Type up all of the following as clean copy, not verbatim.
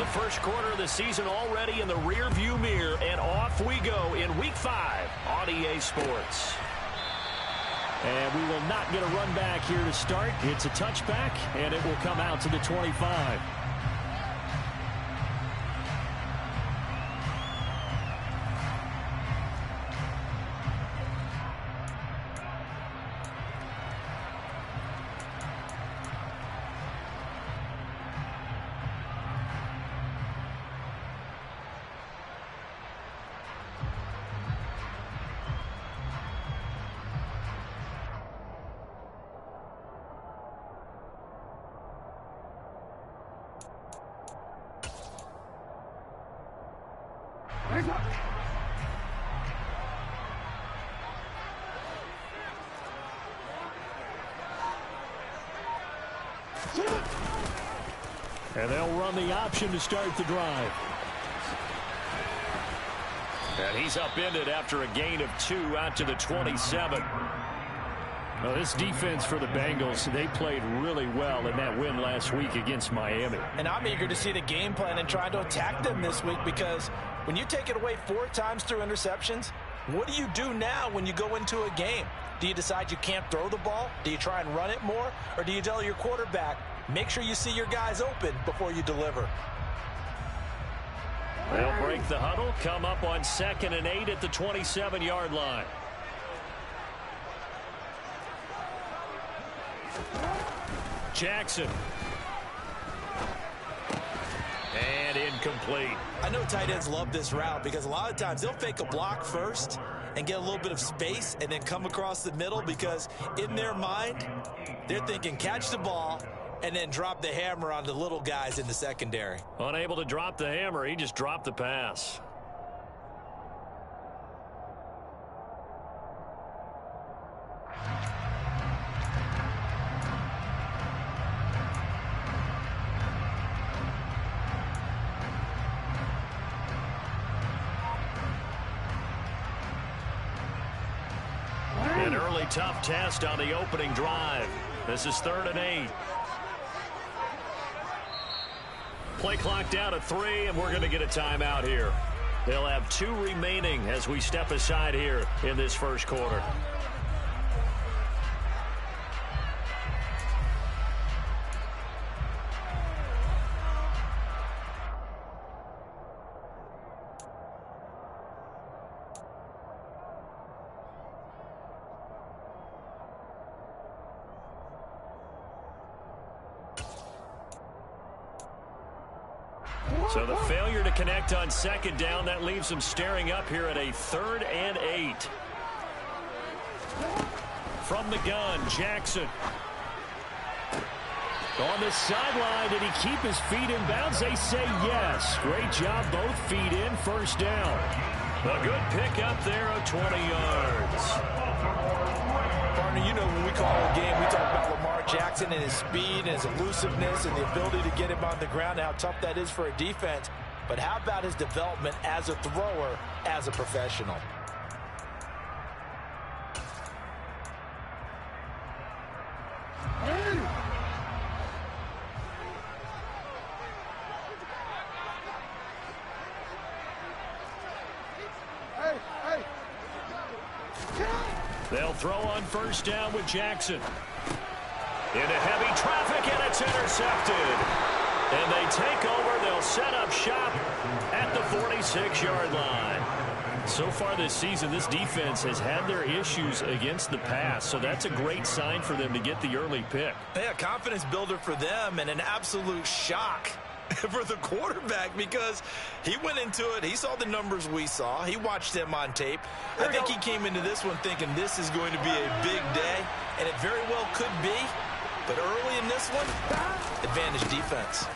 first quarter of the season already in the rear-view mirror, and off we go in Week 5 on EA Sports. And we will not get a run back here to start. It's a touchback, and it will come out to the 25. And they'll run the option to start the drive. And he's upended after a gain of 2 out to the 27. Well, this defense for the Bengals, they played really well in that win last week against Miami. And I'm eager to see the game plan and try to attack them this week, because when you take it away 4 times through interceptions, what do you do now when you go into a game? Do you decide you can't throw the ball? Do you try and run it more? Or do you tell your quarterback, make sure you see your guys open before you deliver? They'll break the huddle, come up on 2nd and 8 at the 27-yard line. Jackson. And incomplete. I know tight ends love this route because a lot of times they'll fake a block first and get a little bit of space and then come across the middle, because in their mind, they're thinking catch the ball and then drop the hammer on the little guys in the secondary. Unable to drop the hammer, he just dropped the pass. An early tough test on the opening drive. This is 3rd and 8. Play clock down to 3, and we're going to get a timeout here. They'll have 2 remaining as we step aside here in this first quarter. So the failure to connect on 2nd down, that leaves them staring up here at a 3rd and 8. From the gun, Jackson. On the sideline, did he keep his feet in bounds? They say yes. Great job, both feet in, first down. A good pickup there of 20 yards. Partner, you know when we call a game, we talk about Lamar Jackson and his speed and his elusiveness and the ability to get him on the ground, how tough that is for a defense. But how about his development as a thrower, as a professional? They'll throw on 1st down with Jackson. Into heavy traffic, and it's intercepted. And they take over. They'll set up shop at the 46-yard line. So far this season, this defense has had their issues against the pass, so that's a great sign for them to get the early pick. Yeah, confidence builder for them, and an absolute shock for the quarterback, because he went into it, he saw the numbers we saw, he watched them on tape. I think he came into this one thinking this is going to be a big day, and it very well could be, but early in this one, advantage defense.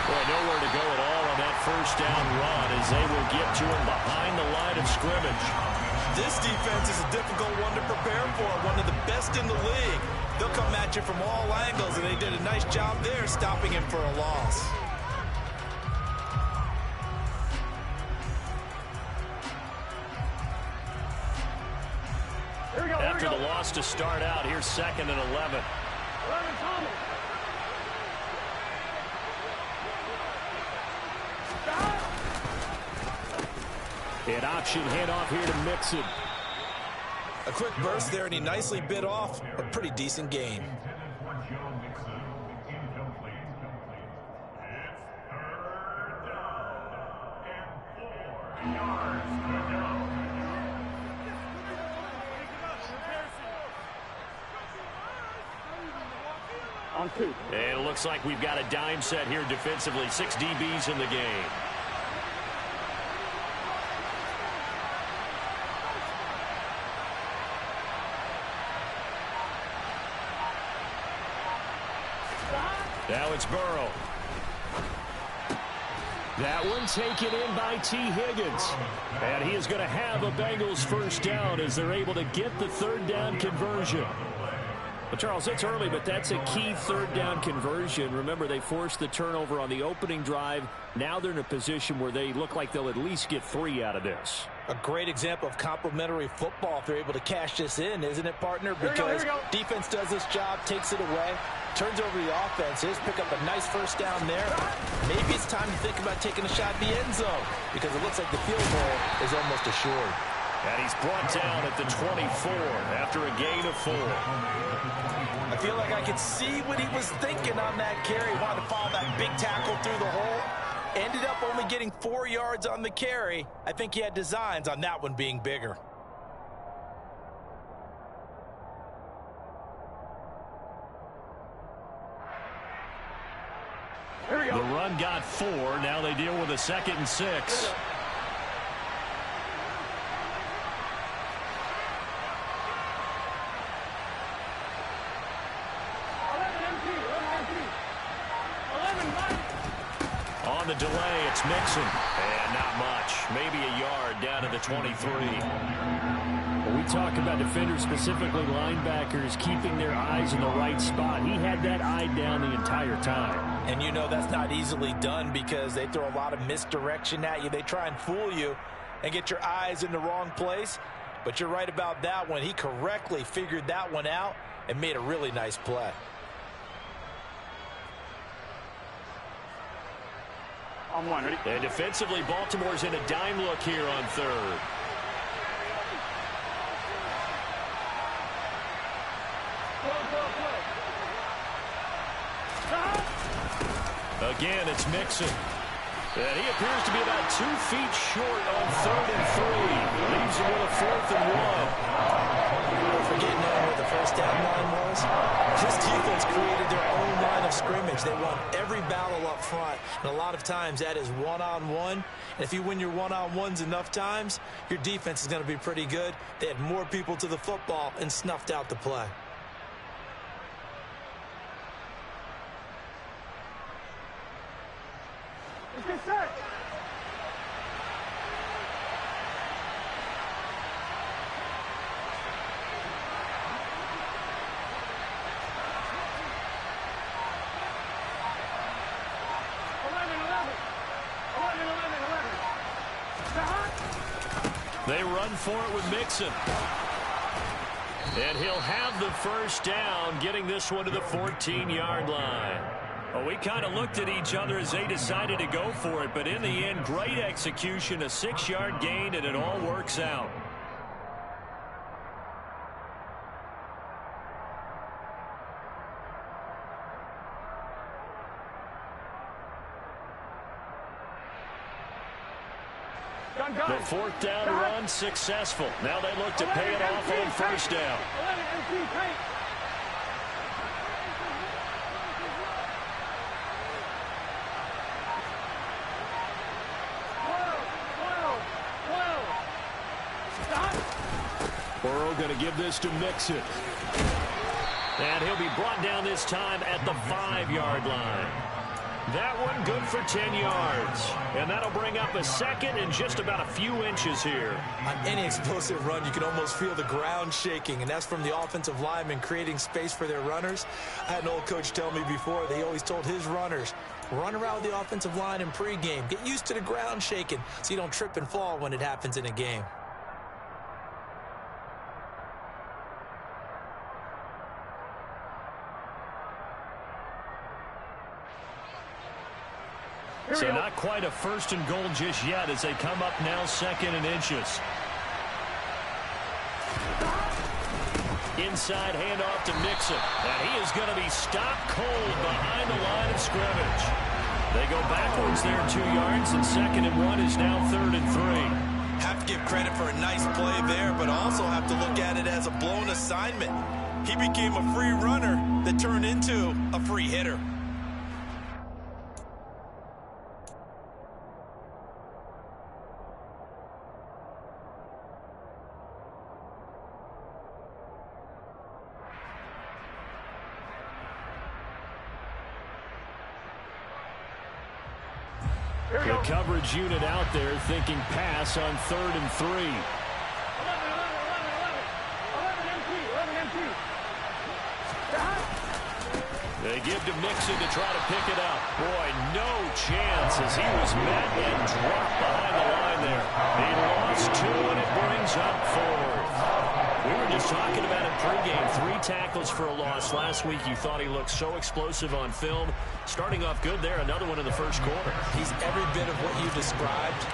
Boy, nowhere to go at all on that 1st down run as they will get to him behind the line of scrimmage. This defense is a difficult one to prepare for, one of the best in the league. They'll come at you from all angles, and they did a nice job there stopping him for a loss. After the loss to start out, here's 2nd and 11. An option handoff here to Mixon. A quick burst there, and he nicely bit off a pretty decent gain. On 2. And it looks like we've got a dime set here defensively. 6 DBs in the game. Now it's Burrow. That one taken in by T. Higgins. And he is going to have a Bengals first down as they're able to get the third down conversion. Well, Charles, it's early, but that's a key third down conversion. Remember, they forced the turnover on the opening drive. Now they're in a position where they look like they'll at least get 3 out of this. A great example of complementary football if they're able to cash this in, isn't it, partner? Because defense does this job, takes it away, turns over the offense. Just pick up a nice first down there. Maybe it's time to think about taking a shot at the end zone because it looks like the field goal is almost assured. And he's brought down at the 24 after a gain of 4. I feel like I could see what he was thinking on that carry. Wanted to follow that big tackle through the hole. Ended up only getting 4 yards on the carry. I think he had designs on that one being bigger. The run got 4. Now they deal with a 2nd and 6. On the delay, it's Mixon. And not much. Maybe a yard down to the 23. When we talk about defenders, specifically linebackers, keeping their eyes in the right spot, he had that eye down the entire time. And you know that's not easily done because they throw a lot of misdirection at you. They try and fool you and get your eyes in the wrong place. But you're right about that one. He correctly figured that one out and made a really nice play. On 1, ready? And defensively, Baltimore's in a dime look here on 3rd. Again, it's Mixon. And he appears to be about 2 feet short on 3rd and 3. Leaves him with a 4th and 1. Don't forget knowing where the first down line was. This defense created their own line of scrimmage. They won every battle up front. And a lot of times that is one-on-one. And if you win your one-on-ones enough times, your defense is going to be pretty good. They had more people to the football and snuffed out the play. Get set. They run for it with Mixon. And he'll have the first down, getting this one to the 14-yard line. Well, we kind of looked at each other as they decided to go for it, but in the end, great execution, a 6-yard gain, and it all works out. The 4th down run successful. Now they look to pay it off on first down. Burrow going to give this to Mixon. And he'll be brought down this time at the 5-yard line. That one good for 10 yards. And that'll bring up a 2nd and just about a few inches here. On any explosive run, you can almost feel the ground shaking, and that's from the offensive linemen creating space for their runners. I had an old coach tell me before, they always told his runners, run around the offensive line in pregame. Get used to the ground shaking so you don't trip and fall when it happens in a game. So not quite a 1st and goal just yet as they come up now 2nd and inches. Inside handoff to Mixon. And he is going to be stopped cold behind the line of scrimmage. They go backwards there 2 yards, and 2nd and 1 is now 3rd and 3. Have to give credit for a nice play there, but also have to look at it as a blown assignment. He became a free runner that turned into a free hitter. The coverage unit out there thinking pass on 3rd and 3. They give to Mixon to try to pick it up. Boy, no chance as he was met and dropped behind the line there. He lost 2, and it brings up 4th. We were just talking about it pregame. 3 tackles for a loss last week. You thought he looked so explosive on film. Starting off good there. Another one in the 1st quarter. He's every bit of what you described.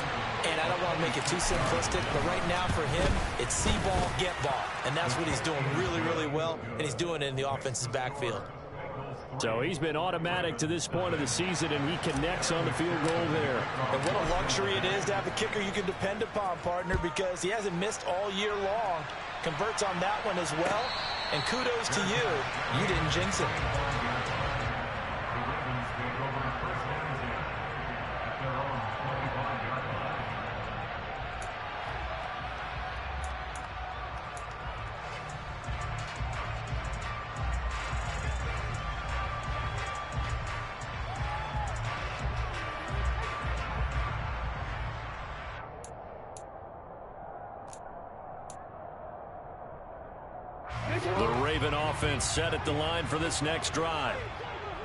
And I don't want to make it too simplistic, but right now for him, it's see ball, get ball. And that's what he's doing really, really well. And he's doing it in the offense's backfield. So he's been automatic to this point of the season, and he connects on the field goal there. And what a luxury it is to have a kicker you can depend upon, partner, because he hasn't missed all year long. Converts on that one as well. And kudos to you. You didn't jinx it. The Raven offense set at the line for this next drive.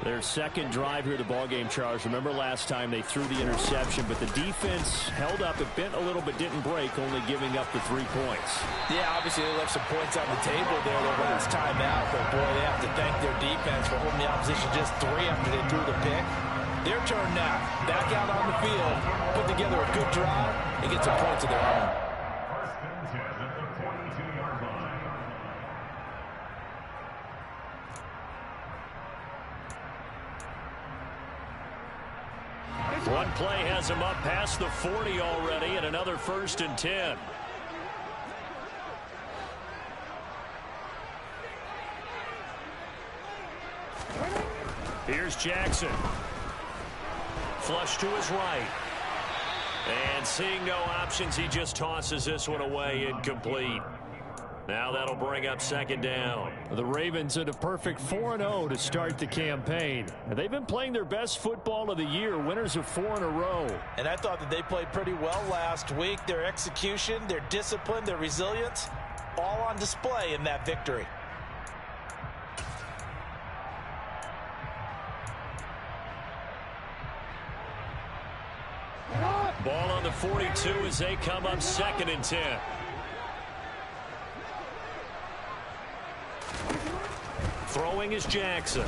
Their 2nd drive here of the ballgame, Charles. Remember last time they threw the interception, but the defense held up. It bent a little but didn't break, only giving up the 3 points. Yeah, obviously they left some points on the table there the last time out, but boy, they have to thank their defense for holding the opposition just 3 after they threw the pick. Their turn now. Back out on the field, put together a good drive, and get some points of their own. One play has him up past the 40 already, and another 1st and 10. Here's Jackson. Flush to his right. And seeing no options, he just tosses this one away, incomplete. Now that'll bring up 2nd down. The Ravens at a perfect 4-0 to start the campaign. They've been playing their best football of the year, winners of 4 in a row. And I thought that they played pretty well last week. Their execution, their discipline, their resilience, all on display in that victory. Ball on the 42 as they come up 2nd and 10. Throwing is Jackson.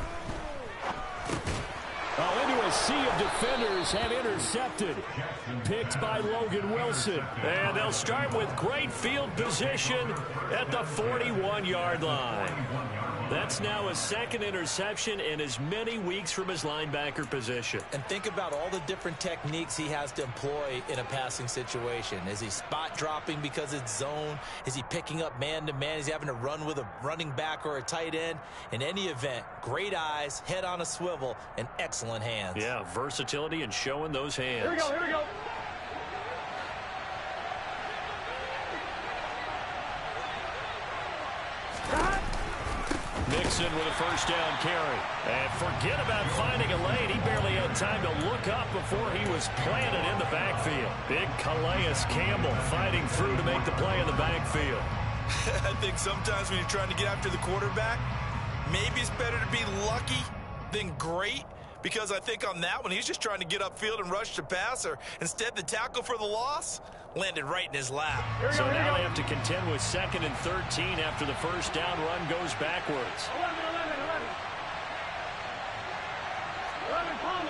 Oh, into a sea of defenders and intercepted. Picked by Logan Wilson. And they'll start with great field position at the 41-yard line. That's now a 2nd interception in as many weeks from his linebacker position. And think about all the different techniques he has to employ in a passing situation. Is he spot dropping because it's zone? Is he picking up man-to-man? Is he having to run with a running back or a tight end? In any event, great eyes, head on a swivel, and excellent hands. Yeah, versatility and showing those hands. Here we go, here we go. Mixon with a 1st down carry. And forget about finding a lane. He barely had time to look up before he was planted in the backfield. Big Calais Campbell fighting through to make the play in the backfield. I think sometimes when you're trying to get after the quarterback, maybe it's better to be lucky than great. Because I think on that one, he's just trying to get upfield and rush the passer. Instead, the tackle for the loss landed right in his lap. So now they have to contend with 2nd and 13 after the 1st down run goes backwards. 11, Palmer.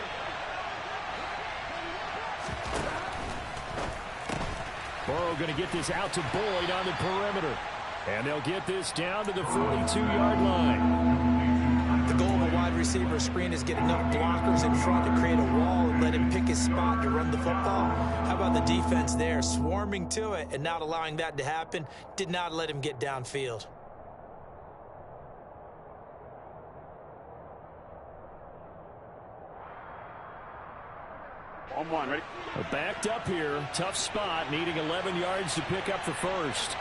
Burrow going to get this out to Boyd on the perimeter. And they'll get this down to the 42-yard line. The goal of a wide receiver screen is get enough blockers in front to create a wall and let him pick his spot to run the football. How about the defense there, swarming to it and not allowing that to happen? Did not let him get downfield. On one, ready? Backed up here. Tough spot, needing 11 yards to pick up the first.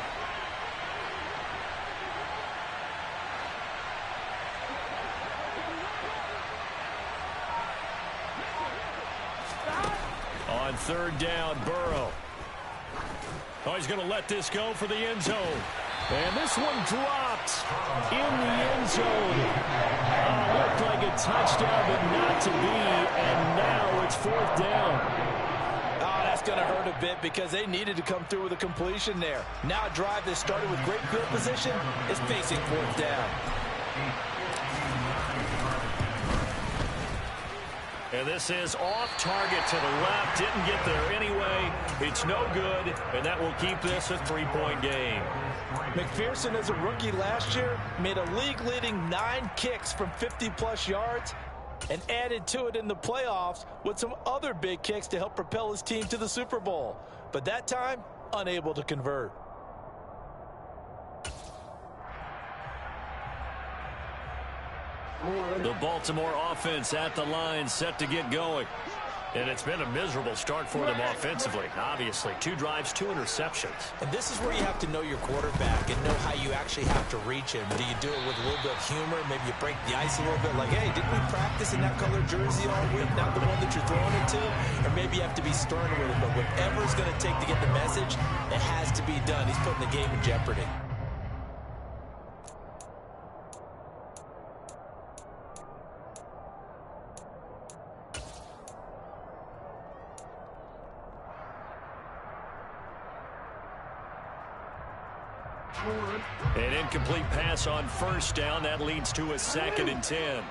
On third down, Burrow. Oh, he's going to let this go for the end zone. And this one dropped in the end zone. Looked like a touchdown, but not to be. And now it's fourth down. Oh, that's going to hurt a bit because they needed to come through with a completion there. Now a drive that started with great field position is facing fourth down. And this is off target to the left. Didn't get there anyway. It's no good, and that will keep this a 3-point game. McPherson, as a rookie last year, made a league-leading 9 kicks from 50-plus yards and added to it in the playoffs with some other big kicks to help propel his team to the Super Bowl. But that time, unable to convert. The Baltimore offense at the line, set to get going. And it's been a miserable start for them offensively, obviously. 2 drives, 2 interceptions. And this is where you have to know your quarterback and know how you actually have to reach him. Do you do it with a little bit of humor? Maybe you break the ice a little bit like, hey, didn't we practice in that color jersey all week, not the one that you're throwing it to? Or maybe you have to be stern with it. But whatever it's going to take to get the message, it has to be done. He's putting the game in jeopardy. An incomplete pass on first down. That leads to a 2nd and 10.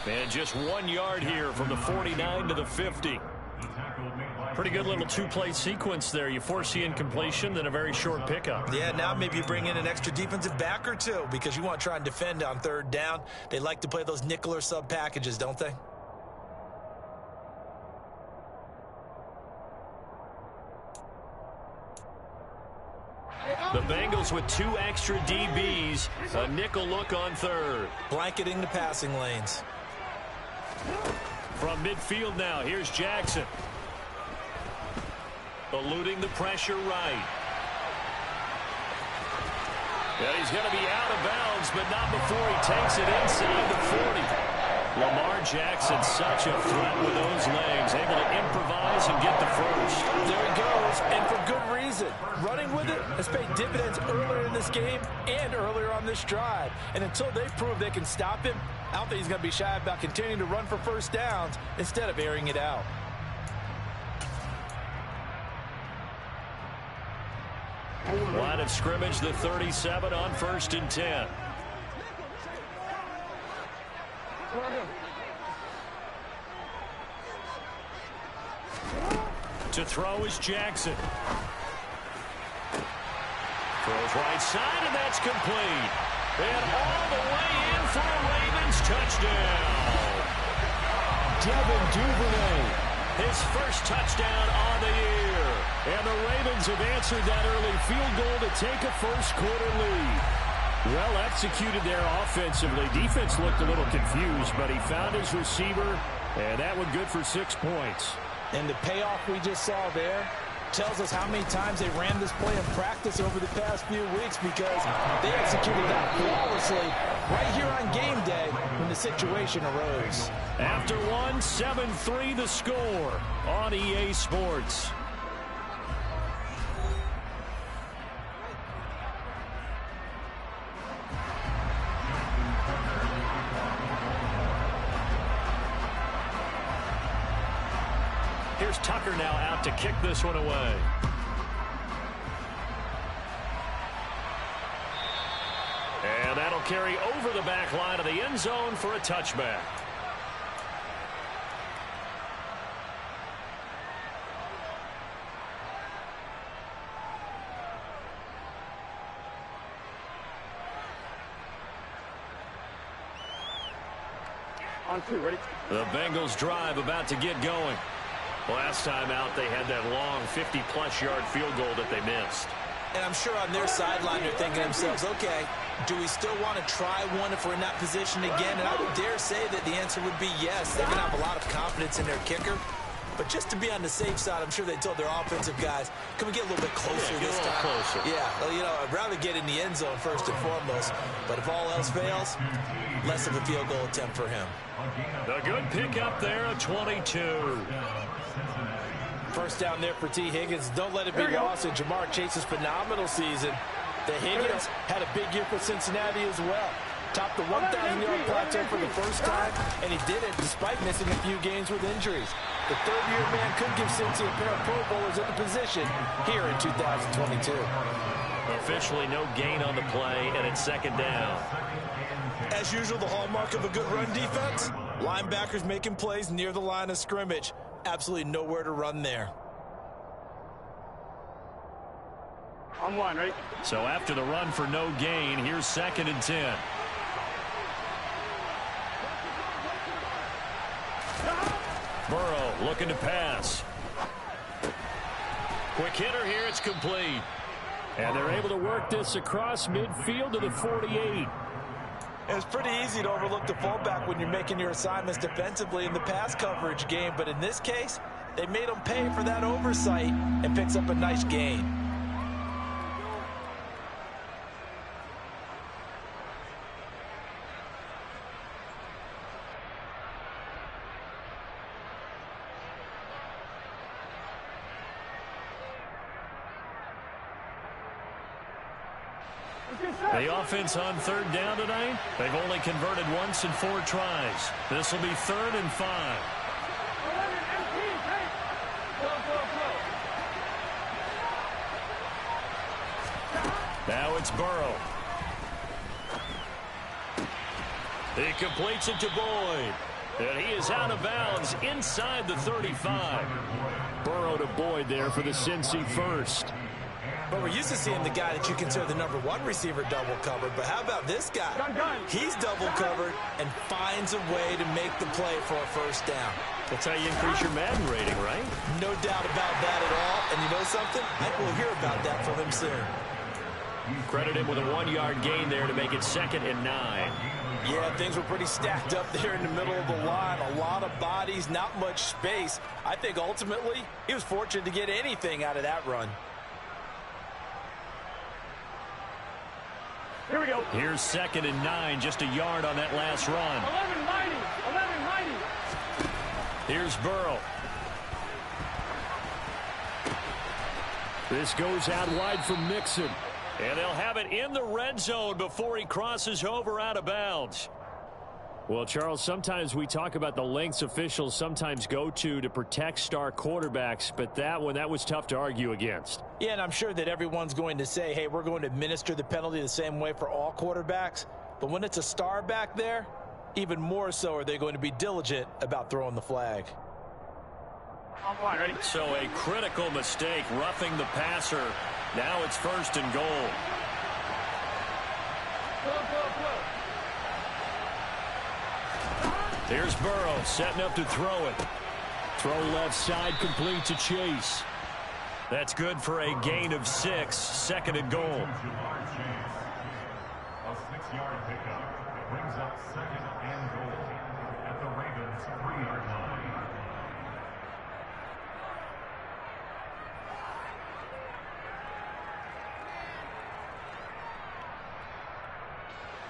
And just 1 yard here from the 49 to the 50. Pretty good little 2-play sequence there. You force the incompletion, then a very short pickup. Yeah, now maybe you bring in an extra defensive back or two because you want to try and defend on third down. They like to play those nickel or sub packages, don't they? The Bengals with 2 extra DBs. A nickel look on third. Blanketing the passing lanes. From midfield now, here's Jackson. Eluding the pressure right. And he's going to be out of bounds, but not before he takes it inside the 40. Lamar Jackson, such a threat with those legs, able to improvise and get the first. There he goes, and for good reason. Running with it has paid dividends earlier in this game and earlier on this drive. And until they prove they can stop him, I don't think he's going to be shy about continuing to run for first downs instead of airing it out. Line of scrimmage, the 37 on 1st and 10. To throw is Jackson. Throws right side, and that's complete. And all the way in for a Ravens touchdown. Devin Duvernay. His first touchdown on the year. And the Ravens have answered that early field goal to take a first-quarter lead. Well executed there offensively. Defense looked a little confused, but he found his receiver, and that one good for 6 points. And the payoff we just saw there tells us how many times they ran this play in practice over the past few weeks because they executed that flawlessly right here on game day when the situation arose. After one, 7-3 the score on EA Sports. Here's Tucker now out to kick this one away. And that'll carry over the back line of the end zone for a touchback. On 2, ready? The Bengals drive about to get going. Last time out, they had that long 50-plus yard field goal that they missed. And I'm sure on their sideline they're thinking to themselves, okay, do we still want to try one if we're in that position again? And I would dare say that the answer would be yes. They're going to have a lot of confidence in their kicker. But just to be on the safe side, I'm sure they told their offensive guys, can we get a little bit closer this time? Closer. Yeah, well, you know, I'd rather get in the end zone first and foremost. But if all else fails, less of a field goal attempt for him. A good pick up there at 22. First down there for T. Higgins. Don't let it be lost in Jamar Chase's phenomenal season. The Higgins had a big year for Cincinnati as well. Topped the 1,000-yard plateau for the first time, and he did it despite missing a few games with injuries. The third-year man could give Cincy a pair of Pro Bowlers in the position here in 2022. Officially no gain on the play, and it's second down. As usual, the hallmark of a good run defense, linebackers making plays near the line of scrimmage. Absolutely nowhere to run there. On 1, ready? So after the run for no gain, here's 2nd and 10. Burrow looking to pass. Quick hitter here, it's complete. And they're able to work this across midfield to the 48. It's pretty easy to overlook the fullback when you're making your assignments defensively in the pass coverage game, but in this case, they made him pay for that oversight and picks up a nice gain. The offense on 3rd down tonight, they've only converted once in 4 tries. This will be 3rd and 5. Now it's Burrow. He completes it to Boyd. And he is out of bounds inside the 35. Burrow to Boyd there for the Cincy first. But we're used to seeing the guy that you consider the #1 receiver double covered. But how about this guy? He's double covered and finds a way to make the play for a first down. That's how you increase your Madden rating, right? No doubt about that at all. And you know something? I think we'll hear about that from him soon. Credit him with a 1-yard gain there to make it 2nd and 9. Yeah, things were pretty stacked up there in the middle of the line. A lot of bodies, not much space. I think ultimately he was fortunate to get anything out of that run. Here we go. Here's 2nd and 9, just a yard on that last run. 11-90. 11-90. Here's Burrow. This goes out wide from Mixon. And they'll have it in the red zone before he crosses over out of bounds. Well, Charles, sometimes we talk about the lengths officials sometimes go to protect star quarterbacks, but that was tough to argue against. Yeah, and I'm sure that everyone's going to say, hey, we're going to administer the penalty the same way for all quarterbacks. But when it's a star back there, even more so are they going to be diligent about throwing the flag. On 1, ready? So a critical mistake, roughing the passer. Now it's 1st and goal. Here's Burrow setting up to throw it. Throw left side, complete to Chase. That's good for a gain of 6, 2nd and goal. A 6-yard pickup brings up 2nd and goal at the Ravens' 3-yard line.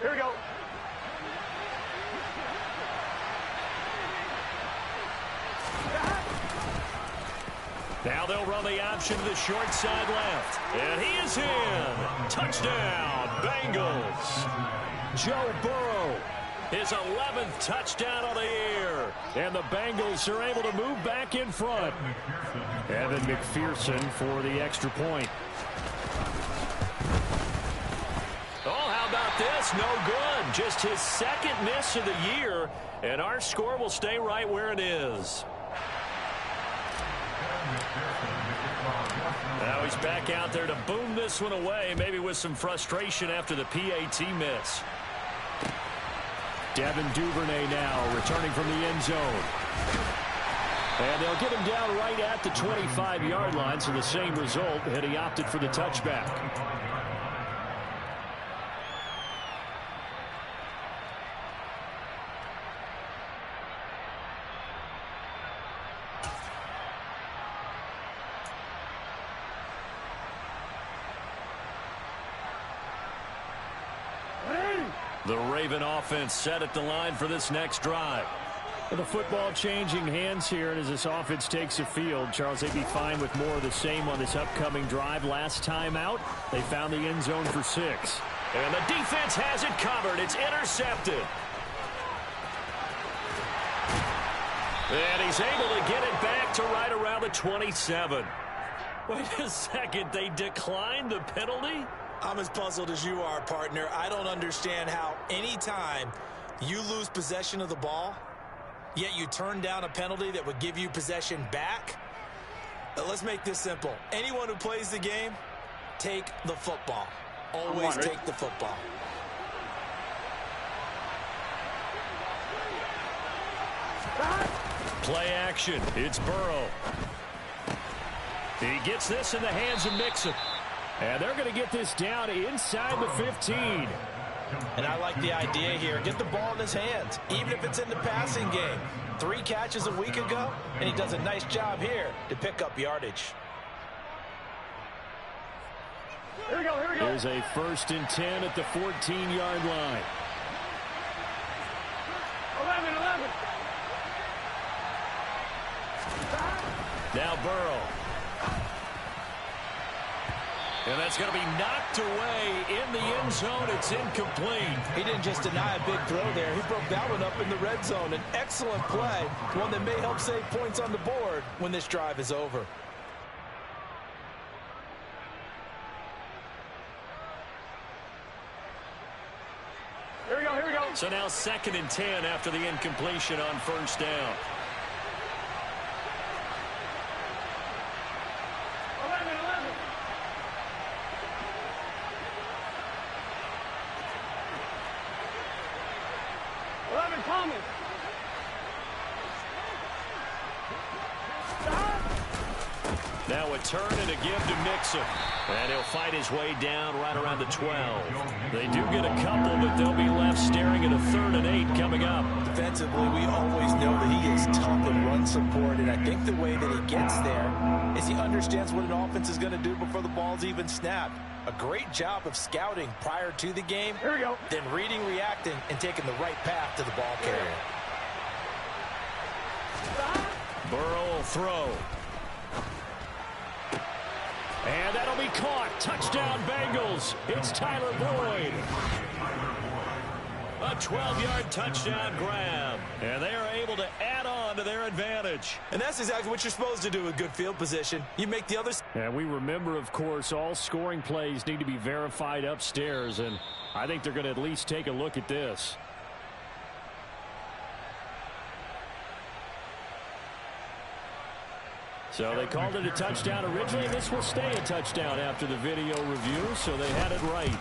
Here we go. Now they'll run the option to the short side left. And he is in. Touchdown, Bengals. Joe Burrow, his 11th touchdown of the year. And the Bengals are able to move back in front. Evan McPherson for the extra point. Oh, how about this? No good. Just his 2nd miss of the year. And our score will stay right where it is. Now he's back out there to boom this one away, maybe with some frustration after the PAT miss. Devin Duvernay now returning from the end zone. And they'll get him down right at the 25-yard line, so the same result, and he opted for the touchback. The Raven offense set at the line for this next drive. The football changing hands here, and as this offense takes the field, Charles, they'd be fine with more of the same on this upcoming drive. Last time out, they found the end zone for 6. And the defense has it covered. It's intercepted. And he's able to get it back to right around the 27. Wait a second, they declined the penalty? I'm as puzzled as you are, partner. I don't understand how any time you lose possession of the ball, yet you turn down a penalty that would give you possession back. Let's make this simple. Anyone who plays the game, take the football. Always take the football. Play action. It's Burrow. He gets this in the hands of Mixon. And they're going to get this down inside the 15. And I like the idea here. Get the ball in his hands, even if it's in the passing game. 3 catches a week ago, and he does a nice job here to pick up yardage. Here we go, here we go. Here's a 1st and 10 at the 14-yard line. 11. Now Burrow. And that's going to be knocked away in the end zone. It's incomplete. He didn't just deny a big throw there. He broke that one up in the red zone. An excellent play, one that may help save points on the board when this drive is over. Here we go. So now 2nd and 10 after the incompletion on 1st down. 11 Thomas. Now a turn and a give to Mixon. And he'll fight his way down right around the 12. They do get a couple, but they'll be left staring at a 3rd and 8 coming up. Defensively, we always know that he is tough in run support, and I think the way that he gets there is he understands what an offense is going to do before the ball's even snapped. A great job of scouting prior to the game. Here we go. Then reading, reacting, and taking the right path to the ball carrier. Burrow will throw. And that'll be caught. Touchdown, Bengals. It's Tyler Boyd. A 12-yard touchdown grab. And they are able to add on to their advantage. And that's exactly what you're supposed to do with good field position. You make the others. And we remember, of course, all scoring plays need to be verified upstairs. And I think they're going to at least take a look at this. So they called it a touchdown originally. This will stay a touchdown after the video review, so they had it right.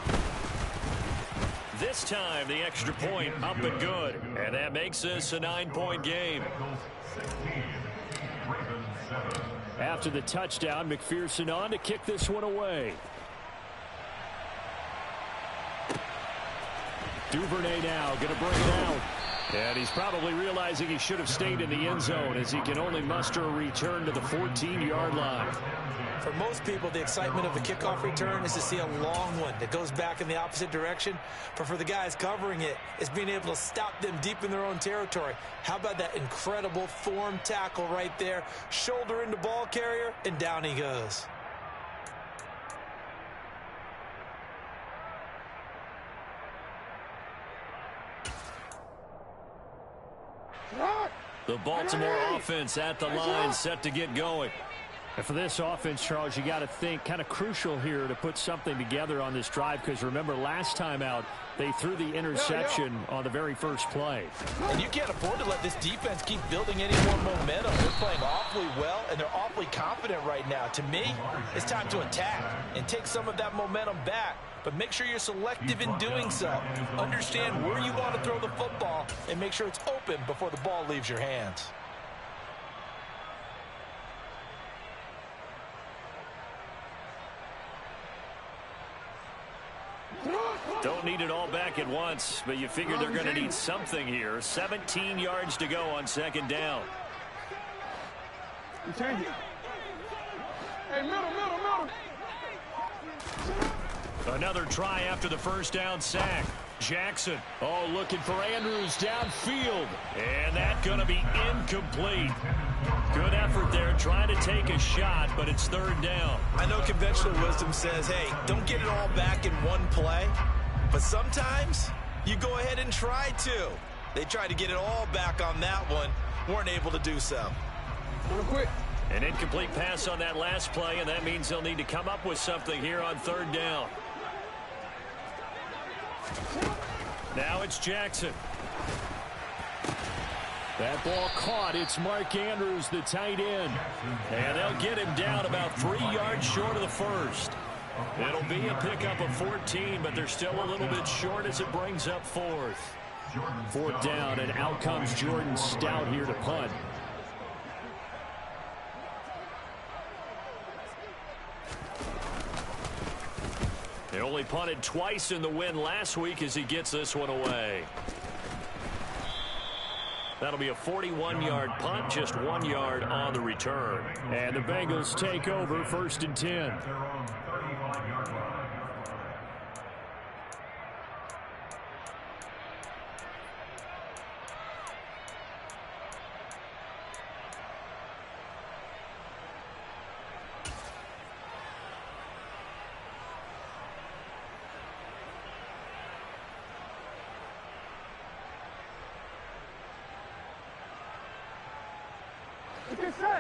This time, the extra point up and good. And that makes this a 9-point game. After the touchdown, McPherson on to kick this one away. Duvernay now going to bring it out. And he's probably realizing he should have stayed in the end zone as he can only muster a return to the 14-yard line. For most people, the excitement of a kickoff return is to see a long one that goes back in the opposite direction. But for the guys covering it, it's being able to stop them deep in their own territory. How about that incredible form tackle right there? Shoulder into ball carrier, and down he goes. The Baltimore offense at the line, set to get going. And for this offense, Charles, you got to think kind of crucial here to put something together on this drive, because remember last time out they threw the interception on the very first play. And you can't afford to let this defense keep building any more momentum. They're playing awfully well, and they're awfully confident right now. To me, it's time to attack and take some of that momentum back. But make sure you're selective in doing so. Understand where you want to throw the football and make sure it's open before the ball leaves your hands. Don't need it all back at once, but you figure they're going to need something here. 17 yards to go on second down. Change it. Hey, middle. Another try after the first down sack. Jackson, looking for Andrews downfield. And that's going to be incomplete. Good effort there, trying to take a shot, but it's third down. I know conventional wisdom says, hey, don't get it all back in one play. But sometimes you go ahead and try to. They tried to get it all back on that one. Weren't able to do so. Real quick. An incomplete pass on that last play, and that means they'll need to come up with something here on third down. Now it's Jackson. That ball caught. It's Mark Andrews, the tight end. And they'll get him down about 3 yards short of the first. It'll be a pickup of 14, but they're still a little bit short as it brings up fourth. Fourth down, and out comes Jordan Stout here to punt. He only punted twice in the win last week as he gets this one away. That'll be a 41-yard punt, just 1 yard on the return. And the Bengals take over, 1st and 10.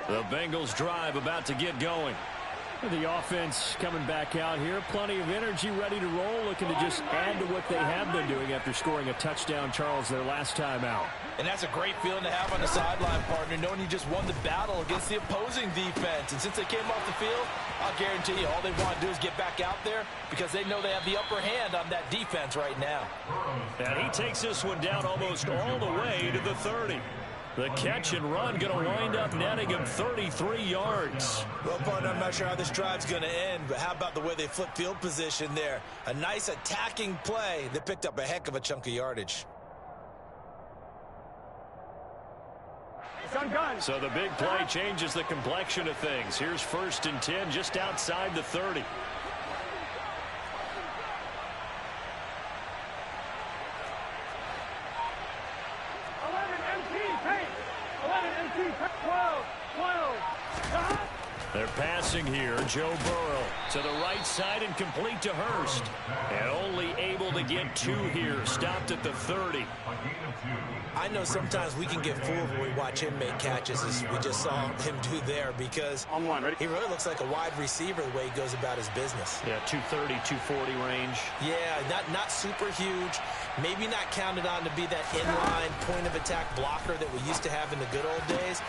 The Bengals drive about to get going. The offense coming back out here. Plenty of energy, ready to roll, looking to just add to what they have been doing after scoring a touchdown, Charles, their last time out. And that's a great feeling to have on the sideline, partner, knowing you just won the battle against the opposing defense. And since they came off the field, I'll guarantee you all they want to do is get back out there because they know they have the upper hand on that defense right now. And he takes this one down almost all the way to the 30. The catch and run going to wind up netting him 33 yards. Well, partner, I'm not sure how this drive's going to end, but how about the way they flip field position there? A nice attacking play that picked up a heck of a chunk of yardage. So the big play changes the complexion of things. Here's 1st and 10 just outside the 30. They're passing here. Joe Burrow to the right side and complete to Hurst. And only able to get 2 here. Stopped at the 30. I know sometimes we can get fooled when we watch him make catches as we just saw him do there because he really looks like a wide receiver the way he goes about his business. Yeah, 230, 240 range. Yeah, not super huge. Maybe not counted on to be that inline point of attack blocker that we used to have in the good old days.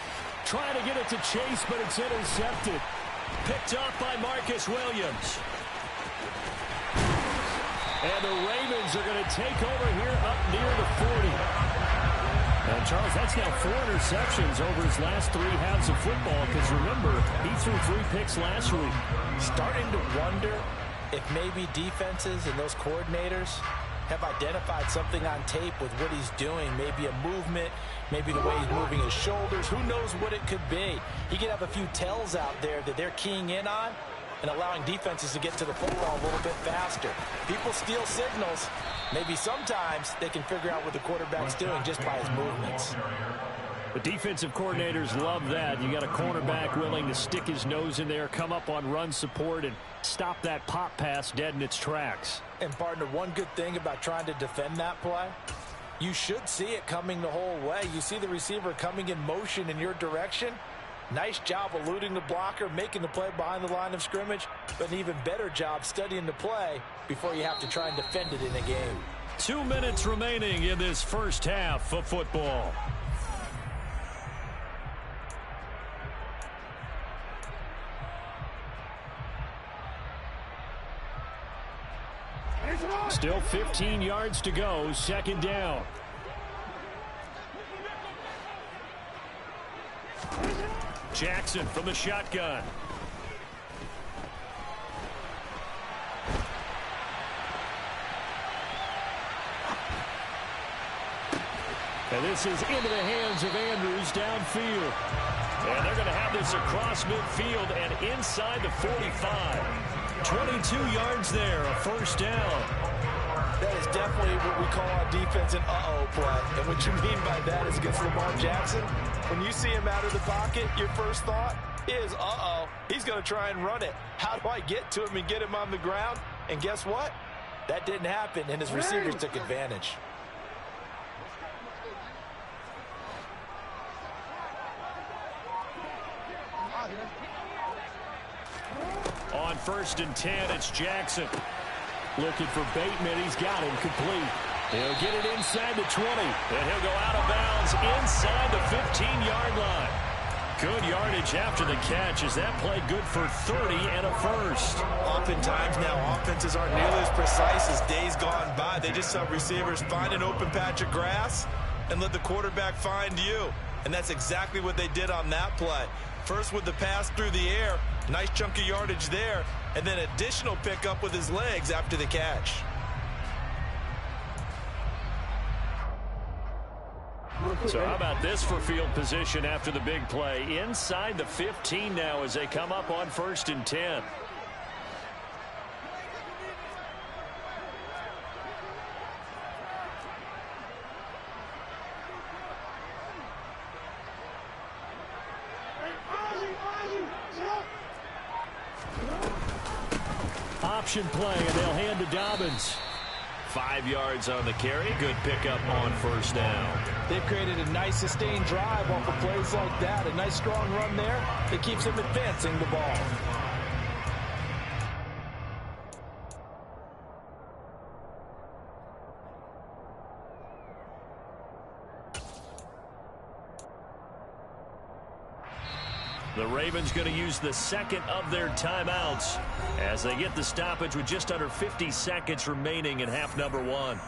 Trying to get it to Chase, but it's intercepted. Picked off by Marcus Williams. And the Ravens are going to take over here up near the 40. And Charles, that's now 4 interceptions over his last 3 halves of football, because remember, he threw 3 picks last week. Starting to wonder if maybe defenses and those coordinators have identified something on tape with what he's doing. Maybe a movement, maybe the way he's moving his shoulders. Who knows what it could be? He could have a few tells out there that they're keying in on and allowing defenses to get to the football a little bit faster. People steal signals. Maybe sometimes they can figure out what the quarterback's doing just by his movements. The defensive coordinators love that. You got a cornerback willing to stick his nose in there, come up on run support, and stop that pop pass dead in its tracks. And, partner, one good thing about trying to defend that play, you should see it coming the whole way. You see the receiver coming in motion in your direction, Nice job eluding the blocker, making the play behind the line of scrimmage, but an even better job studying the play before you have to try and defend it in a game. 2 minutes remaining in this first half of football. Still 15 yards to go, second down. Jackson from the shotgun. And this is into the hands of Andrews downfield. And they're going to have this across midfield and inside the 45. 22 yards there, a first down. That is definitely what we call on defense an uh-oh play. And what you mean by that is against Lamar Jackson, when you see him out of the pocket, your first thought is, uh-oh, he's going to try and run it. How do I get to him and get him on the ground? And guess what? That didn't happen, and his receivers took advantage. On 1st and 10, it's Jackson. Looking for Bateman. He's got him complete. He'll get it inside the 20. And he'll go out of bounds inside the 15-yard line. Good yardage after the catch. Is that play good for 30 and a first? Oftentimes now, offenses aren't nearly as precise as days gone by. They just have receivers find an open patch of grass and let the quarterback find you. And that's exactly what they did on that play. First with the pass through the air. Nice chunk of yardage there. And then additional pickup with his legs after the catch. So how about this for field position after the big play? Inside the 15 now as they come up on 1st and 10. Option play, and they'll hand to Dobbins. 5 yards on the carry. Good pickup on 1st down. They've created a nice sustained drive off of plays like that. A nice strong run there that keeps them advancing the ball. The Ravens going to use the second of their timeouts as they get the stoppage with just under 50 seconds remaining in half number 1.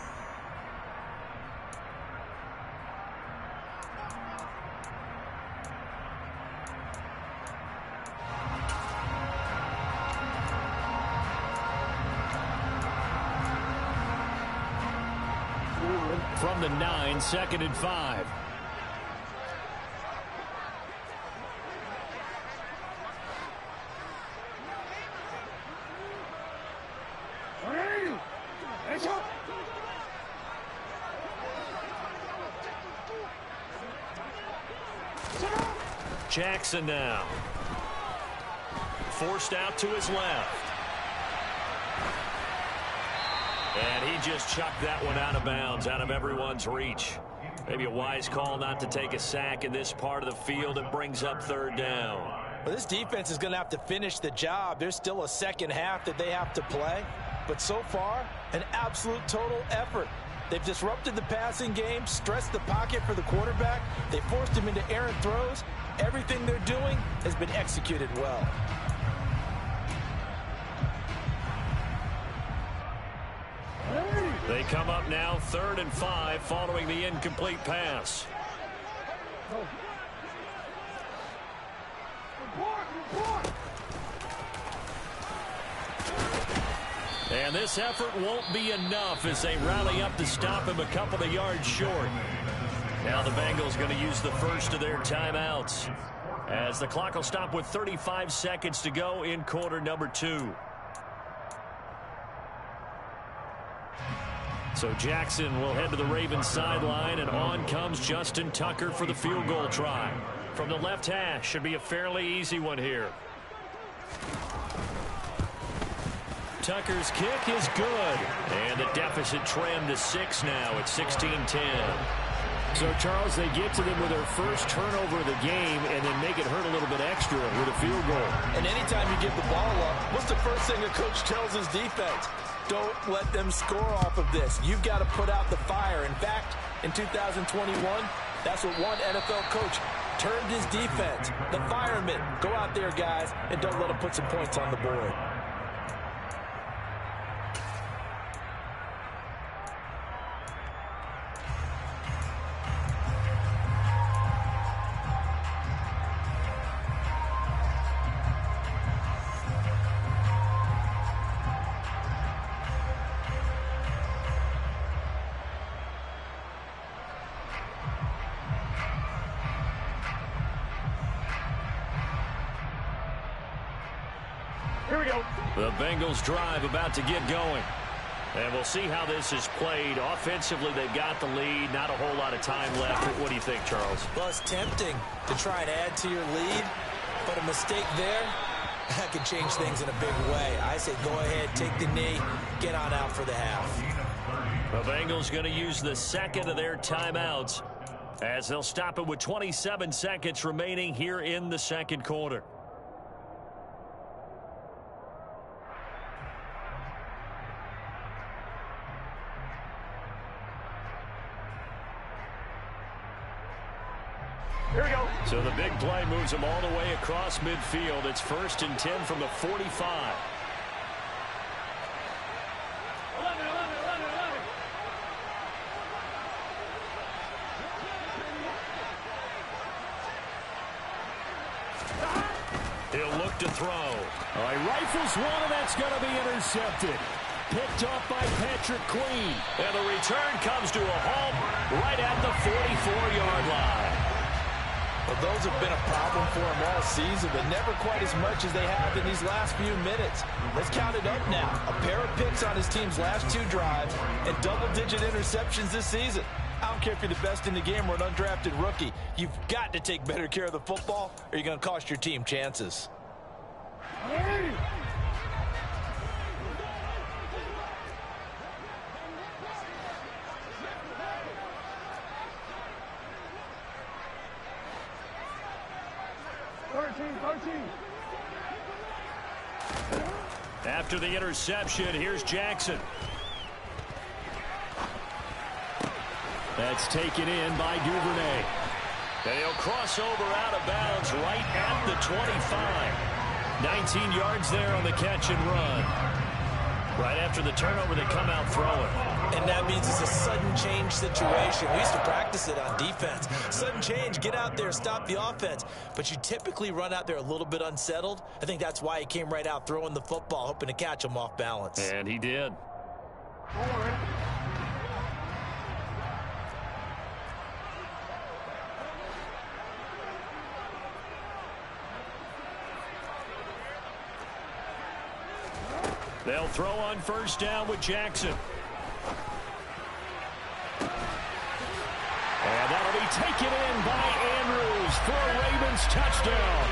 From the 9, 2nd and 5. Jackson now. Forced out to his left. And he just chucked that one out of bounds, out of everyone's reach. Maybe a wise call not to take a sack in this part of the field. It brings up 3rd down. Well, this defense is going to have to finish the job. There's still a second half that they have to play. But so far, an absolute total effort. They've disrupted the passing game, stressed the pocket for the quarterback. They forced him into errant throws. Everything they're doing has been executed well. They come up now 3rd and 5 following the incomplete pass. And this effort won't be enough as they rally up to stop him a couple of yards short. Now the Bengals going to use the first of their timeouts as the clock will stop with 35 seconds to go in quarter number 2. So Jackson will head to the Ravens sideline, and on comes Justin Tucker for the field goal try. From the left hash, should be a fairly easy one here. Tucker's kick is good, and the deficit trimmed to 6 now at 16-10. So, Charles, they get to them with their first turnover of the game and then make it hurt a little bit extra with a field goal. And anytime you give the ball up, what's the first thing a coach tells his defense? Don't let them score off of this. You've got to put out the fire. In fact, in 2021, that's what one NFL coach turned his defense. The firemen. Go out there, guys, and don't let them put some points on the board. Here we go. The Bengals drive about to get going. And we'll see how this is played. Offensively, they've got the lead. Not a whole lot of time left. What do you think, Charles? Well, it's tempting to try and add to your lead, but a mistake there, that could change things in a big way. I say go ahead, take the knee, get on out for the half. The Bengals going to use the second of their timeouts as they'll stop it with 27 seconds remaining here in the second quarter. Here we go. So the big play moves them all the way across midfield. It's 1st and 10 from the 45. He'll look to throw. All right, rifles one, and that's going to be intercepted. Picked off by Patrick Queen. And the return comes to a halt right at the 44-yard line. Well, those have been a problem for him all season, but never quite as much as they have in these last few minutes. Let's count it up now. A pair of picks on his team's last 2 drives and double-digit interceptions this season. I don't care if you're the best in the game or an undrafted rookie. You've got to take better care of the football or you're going to cost your team chances. Hey. After the interception, here's Jackson. That's taken in by Duvernay. And he'll cross over out of bounds right at the 25. 19 yards there on the catch and run. Right after the turnover, they come out throwing. And that means it's a sudden change situation. We used to practice it on defense. Sudden change, get out there, stop the offense. But you typically run out there a little bit unsettled. I think that's why he came right out throwing the football, hoping to catch him off balance. And he did. They'll throw on 1st down with Jackson. And that'll be taken in by Andrews for a Ravens touchdown.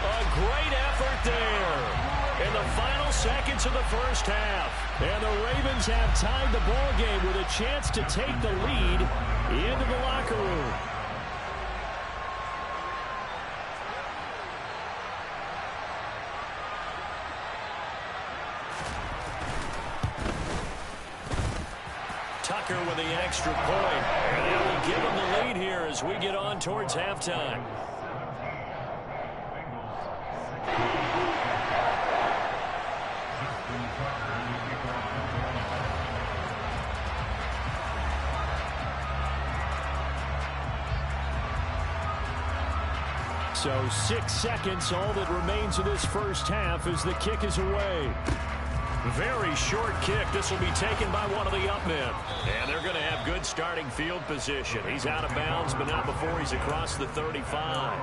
A great effort there in the final seconds of the first half. And the Ravens have tied the ball game with a chance to take the lead into the locker room. Tucker with the extra point. And that will give them the lead here as we get on towards halftime. So 6 seconds, all that remains of this first half as the kick is away. Very short kick. This will be taken by one of the up men. And they're going to have good starting field position. He's out of bounds, but not before he's across the 35.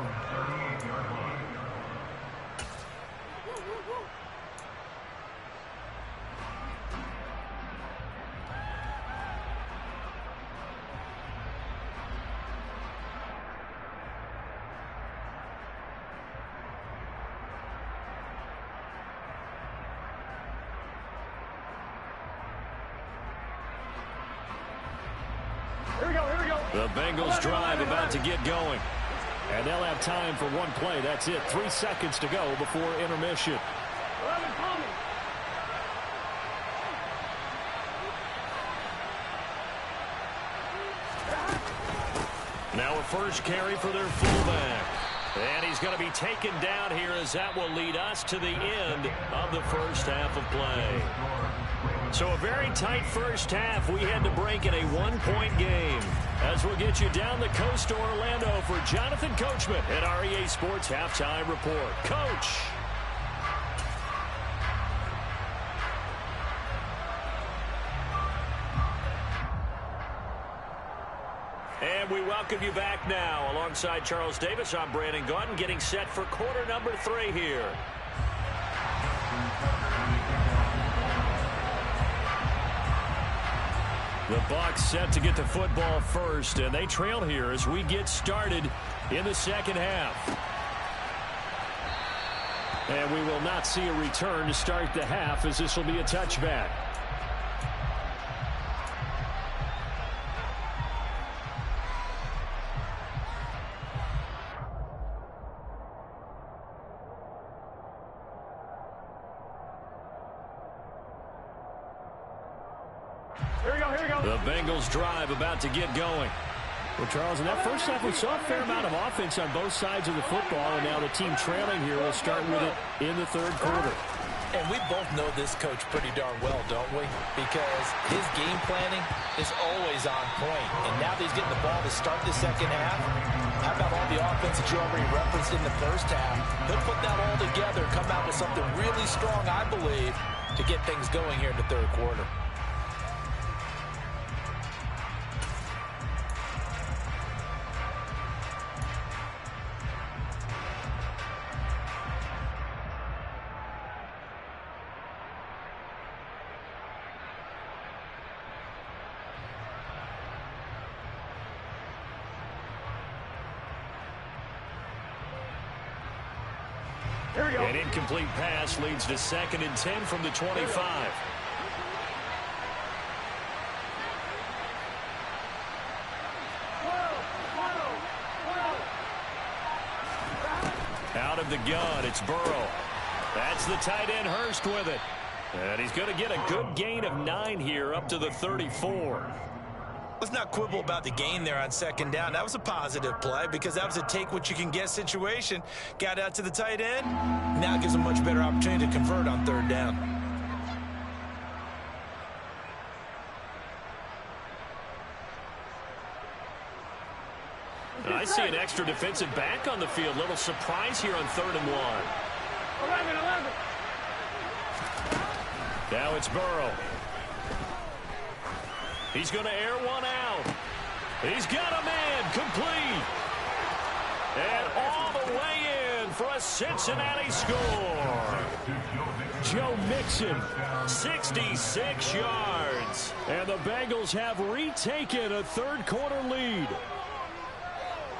Here we go. The Bengals drive about to get going. And they'll have time for one play. That's it. 3 seconds to go before intermission. Now a first carry for their fullback. And he's going to be taken down here as that will lead us to the end of the first half of play. So a very tight first half. We had to break in a one-point game. As we'll get you down the coast to Orlando for Jonathan Coachman at our EA Sports Halftime Report. Coach. And we welcome you back now. Alongside Charles Davis, I'm Brandon Gaudin, getting set for quarter number 3 here. The Bucs set to get the football first, and they trail here as we get started in the second half. And we will not see a return to start the half, as this will be a touchback. The Bengals drive about to get going. Well, Charles, in that first half, we saw a fair amount of offense on both sides of the football, and now the team trailing here will start with it in the third quarter. And we both know this coach pretty darn well, don't we? Because his game planning is always on point. And now that he's getting the ball to start the second half, how about all the offense that you already referenced in the first half? He'll put that all together, come out with something really strong, I believe, to get things going here in the third quarter. An incomplete pass leads to 2nd and 10 from the 25. Out of the gun, it's Burrow. That's the tight end, Hurst, with it. And he's going to get a good gain of 9 here up to the 34. Let's not quibble about the gain there on 2nd down. That was a positive play because that was a take-what-you-can-get situation. Got out to the tight end. Now it gives a much better opportunity to convert on 3rd down. And I see an extra defensive back on the field. Little surprise here on 3rd and 1. 11. Now it's Burrow. He's going to air one out. He's got a man complete. And all the way in for a Cincinnati score. Joe Mixon, 66 yards. And the Bengals have retaken a third quarter lead.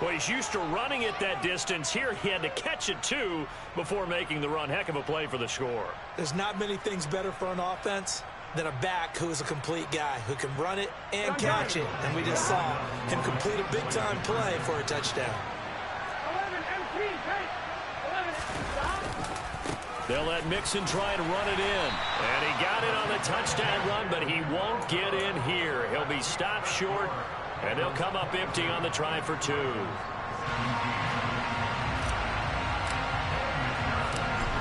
Well, he's used to running it that distance. Here he had to catch it, too, before making the run. Heck of a play for the score. There's not many things better for an offense than a back who is a complete guy who can run it and catch it. And we just saw him complete a big-time play for a touchdown. 11. They'll let Mixon try to run it in. And he got it on the touchdown run, but he won't get in here. He'll be stopped short, and they'll come up empty on the try for 2.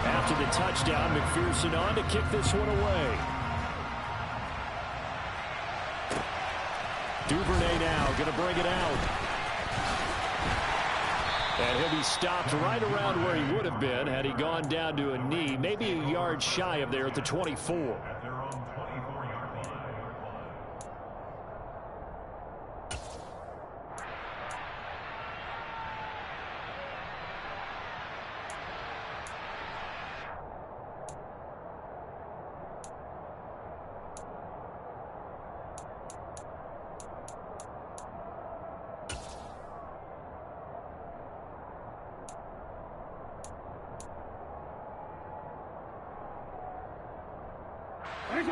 After the touchdown, McPherson on to kick this one away. Duvernay now going to bring it out. And he'll be stopped right around where he would have been had he gone down to a knee, maybe a yard shy of there at the 24. At their own 24-yard line.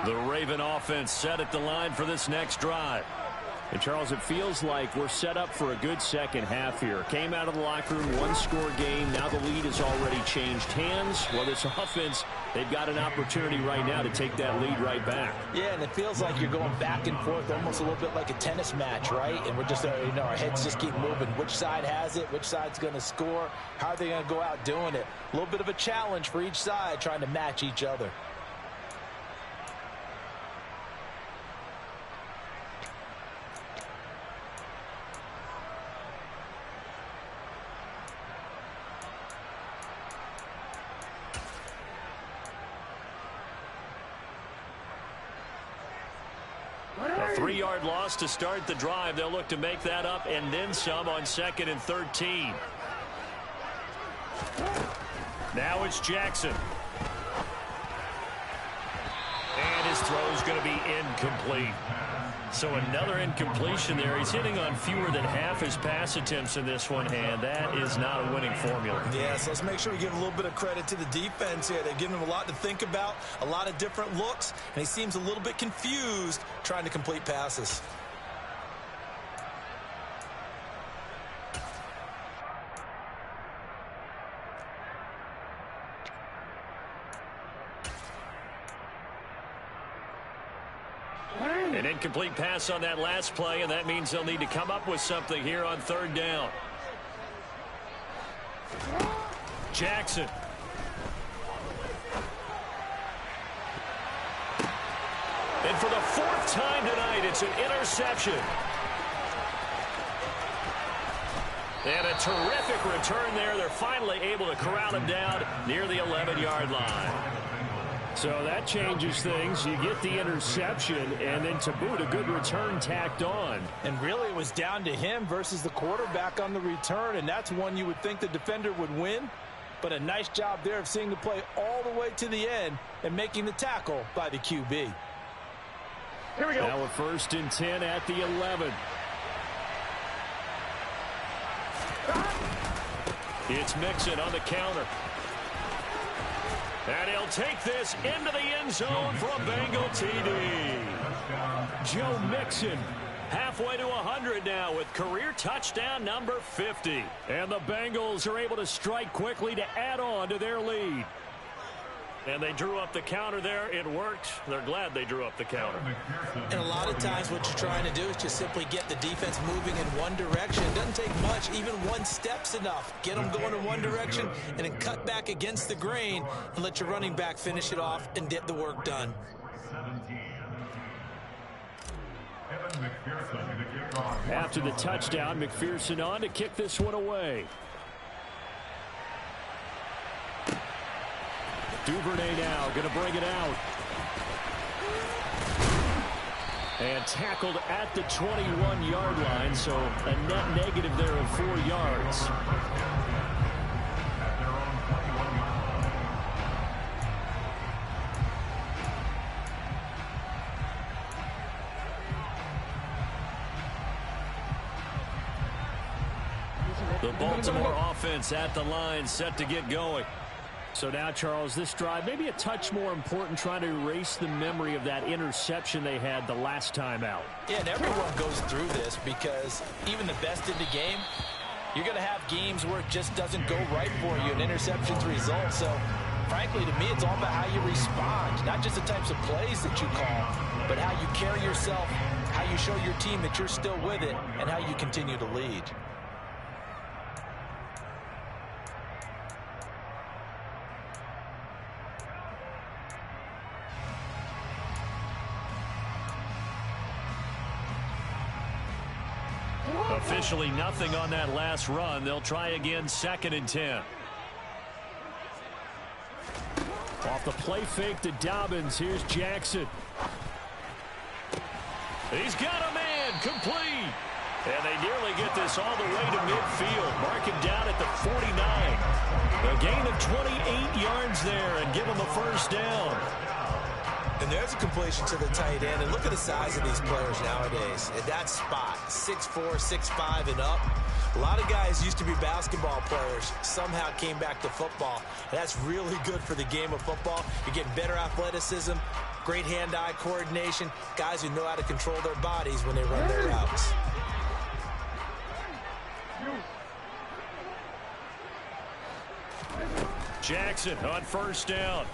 The Raven offense set at the line for this next drive. And, Charles, it feels like we're set up for a good second half here. Came out of the locker room, one-score game. Now the lead has already changed hands. Well, this offense, they've got an opportunity right now to take that lead right back. Yeah, and it feels like you're going back and forth, almost a little bit like a tennis match, right? And we're just, our heads just keep moving. Which side has it? Which side's going to score? How are they going to go out doing it? A little bit of a challenge for each side, trying to match each other. A 3-yard loss to start the drive. They'll look to make that up and then some on 2nd and 13. Now it's Jackson. And his throw is going to be incomplete. So another incompletion there. He's hitting on fewer than half his pass attempts in this one, and that is not a winning formula. Yeah, so let's make sure we give a little bit of credit to the defense here. They've given him a lot to think about, a lot of different looks, and he seems a little bit confused trying to complete passes. An incomplete pass on that last play, and that means they'll need to come up with something here on 3rd down. Jackson. And for the 4th time tonight, it's an interception. And a terrific return there. They're finally able to corral him down near the 11-yard line. So that changes things. You get the interception, and then to boot, a good return tacked on. And really, it was down to him versus the quarterback on the return, and that's one you would think the defender would win. But a nice job there of seeing the play all the way to the end and making the tackle by the QB. Here we go. Now a 1st and 10 at the 11. It's Mixon on the counter. And he'll take this into the end zone for a Bengal TD. Joe Mixon halfway to 100 now with career touchdown number 50. And the Bengals are able to strike quickly to add on to their lead. And they drew up the counter there. It worked. They're glad they drew up the counter. And a lot of times what you're trying to do is just simply get the defense moving in one direction. It doesn't take much. Even one step's enough. Get them going in one direction and then cut back against the grain and let your running back finish it off and get the work done. After the touchdown, McPherson on to kick this one away. Duvernay now going to bring it out. And tackled at the 21-yard line, so a net negative there of 4 yards. The Baltimore offense at the line, set to get going. So now, Charles, this drive maybe a touch more important, trying to erase the memory of that interception they had the last time out. Yeah, and everyone goes through this because even the best in the game, you're going to have games where it just doesn't go right for you, and interceptions result. So, frankly, to me, it's all about how you respond, not just the types of plays that you call, but how you carry yourself, how you show your team that you're still with it, and how you continue to lead. Officially nothing on that last run. They'll try again, 2nd and 10. Off the play fake to Dobbins. Here's Jackson. He's got a man, complete. And they nearly get this all the way to midfield. Mark him down at the 49. A gain of 28 yards there and give him a 1st down. And there's a completion to the tight end. And look at the size of these players nowadays. At that spot, 6'4", 6'5", and up. A lot of guys used to be basketball players, somehow came back to football. And that's really good for the game of football. You're getting better athleticism, great hand-eye coordination, guys who know how to control their bodies when they run their routes. Jackson on first down.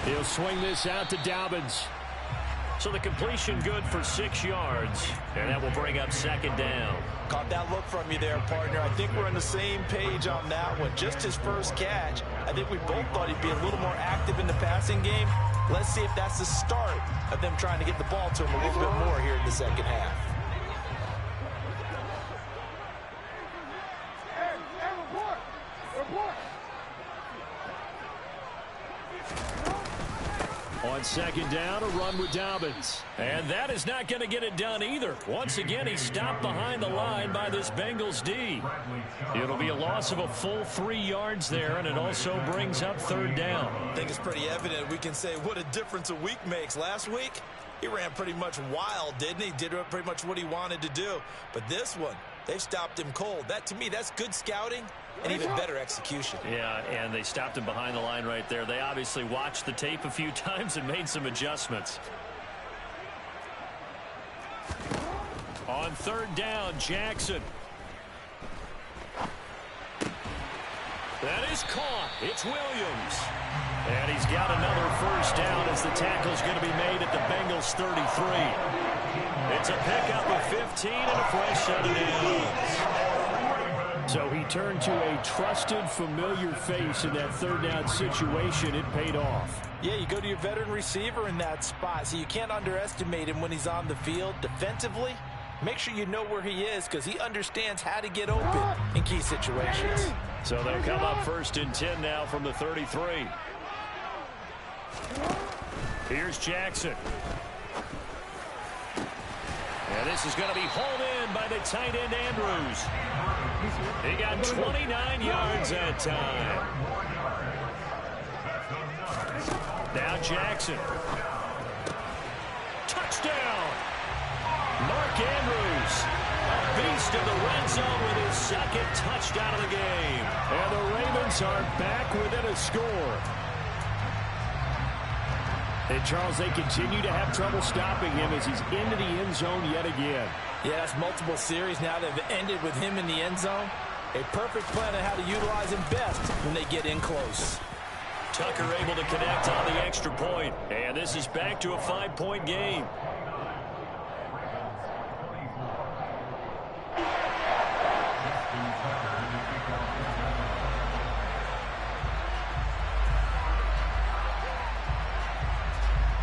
He'll swing this out to Dobbins. So the completion good for 6 yards, and that will bring up second down. Caught that look from you there, partner. I think we're on the same page on that one. Just his first catch. I think we both thought he'd be a little more active in the passing game. Let's see if that's the start of them trying to get the ball to him a little bit more here in the second half. On second down, a run with Dobbins. And that is not going to get it done either. Once again, he's stopped behind the line by this Bengals D. It'll be a loss of a full 3 yards there, and it also brings up third down. I think it's pretty evident. We can say what a difference a week makes. Last week, he ran pretty much wild, didn't he? Did pretty much what he wanted to do. But this one, they stopped him cold. That, to me, that's good scouting and even better execution. Yeah, and they stopped him behind the line right there. They obviously watched the tape a few times and made some adjustments. On third down, Jackson. That is caught. It's Williams. And he's got another first down as the tackle's going to be made at the Bengals 33. It's a pickup of 15 and a fresh set of downs. So he turned to a trusted, familiar face in that third down situation. It paid off. Yeah, you go to your veteran receiver in that spot, so you can't underestimate him when he's on the field defensively. Make sure you know where he is because he understands how to get open in key situations. So they'll come up first and 10 now from the 33. Here's Jackson. And this is going to be hauled in by the tight end Andrews. He got 29 yards that time. Now Jackson. Touchdown. Mark Andrews. A beast in the red zone with his second touchdown of the game. And the Ravens are back within a score. And, Charles, they continue to have trouble stopping him as he's into the end zone yet again. Yeah, that's multiple series now that have ended with him in the end zone. A perfect plan on how to utilize him best when they get in close. Tucker able to connect on the extra point. And this is back to a 5-point game.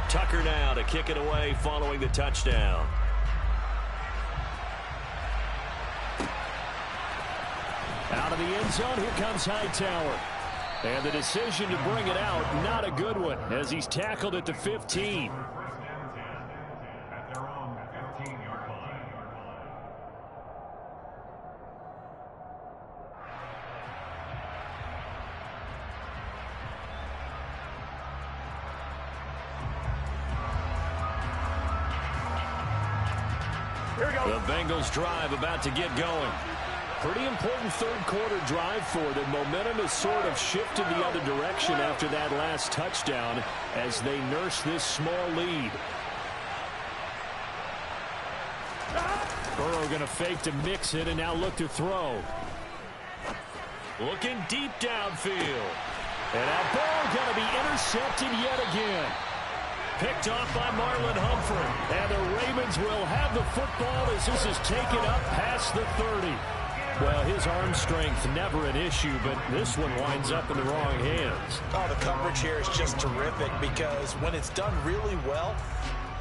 Tucker now to kick it away following the touchdown. Out of the end zone, here comes Hightower. And the decision to bring it out, not a good one, as he's tackled at the 15. At their own 15-yard line. The Bengals drive about to get going. Pretty important third-quarter drive for them. Momentum has sort of shifted the other direction after that last touchdown as they nurse this small lead. Burrow going to fake to mix it and now look to throw. Looking deep downfield. And that ball going to be intercepted yet again. Picked off by Marlon Humphrey. And the Ravens will have the football as this is taken up past the 30. Well, his arm strength never an issue, but this one winds up in the wrong hands. Oh, the coverage here is just terrific because when it's done really well,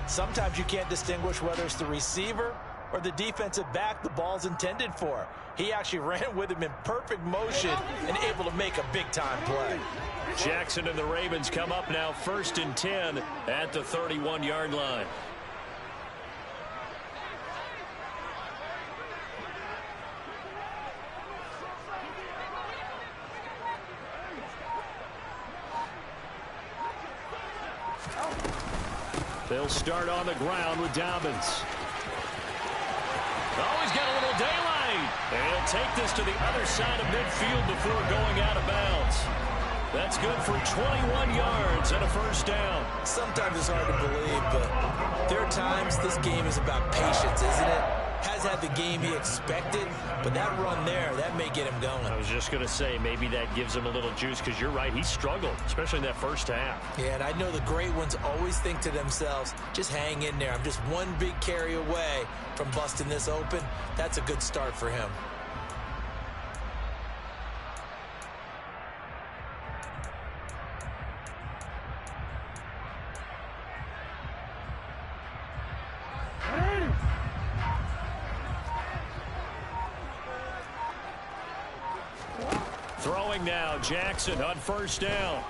sometimes you can't distinguish whether it's the receiver or the defensive back the ball's intended for. He actually ran with him in perfect motion and able to make a big-time play. Jackson and the Ravens come up now first and 10 at the 31-yard line. They'll start on the ground with Dobbins. Oh, And he'll take this to the other side of midfield before going out of bounds. That's good for 21 yards and a first down. Sometimes it's hard to believe, but there are times this game is about patience, isn't it? Has had the game he expected, but that run there, that may get him going. I was just going to say, maybe that gives him a little juice, because you're right, he struggled, especially in that first half. Yeah, and I know the great ones always think to themselves, just hang in there. I'm just one big carry away from busting this open. That's a good start for him. Throwing now, Jackson on first down.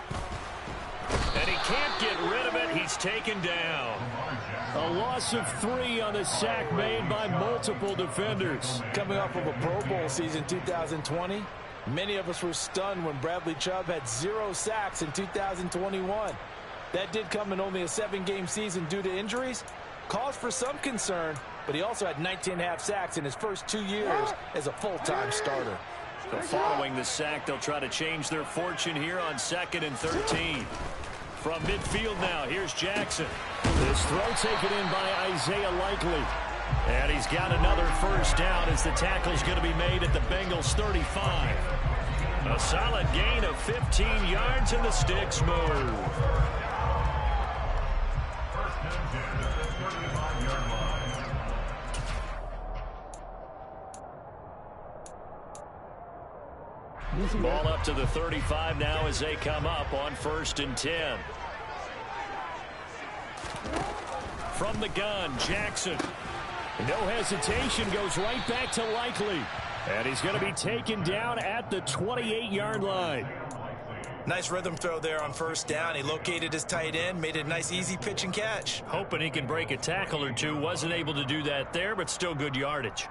And he can't get rid of it. He's taken down. A loss of 3 on the sack made by multiple defenders. Coming off of a Pro Bowl season 2020, many of us were stunned when Bradley Chubb had 0 sacks in 2021. That did come in only a 7-game season due to injuries. Cause for some concern, but he also had 19.5 sacks in his first 2 years as a full-time starter. So following the sack, they'll try to change their fortune here on 2nd and 13. From midfield now, here's Jackson. This throw taken in by Isaiah Likely. And he's got another first down as the tackle's going to be made at the Bengals 35. A solid gain of 15 yards and the sticks move. First and 10 at the 35-yard line. Ball up to the 35 now as they come up on 1st and 10. From the gun, Jackson. No hesitation, goes right back to Likely. And he's going to be taken down at the 28-yard line. Nice rhythm throw there on first down. He located his tight end, made it a nice easy pitch and catch. Hoping he can break a tackle or two. Wasn't able to do that there, but still good yardage.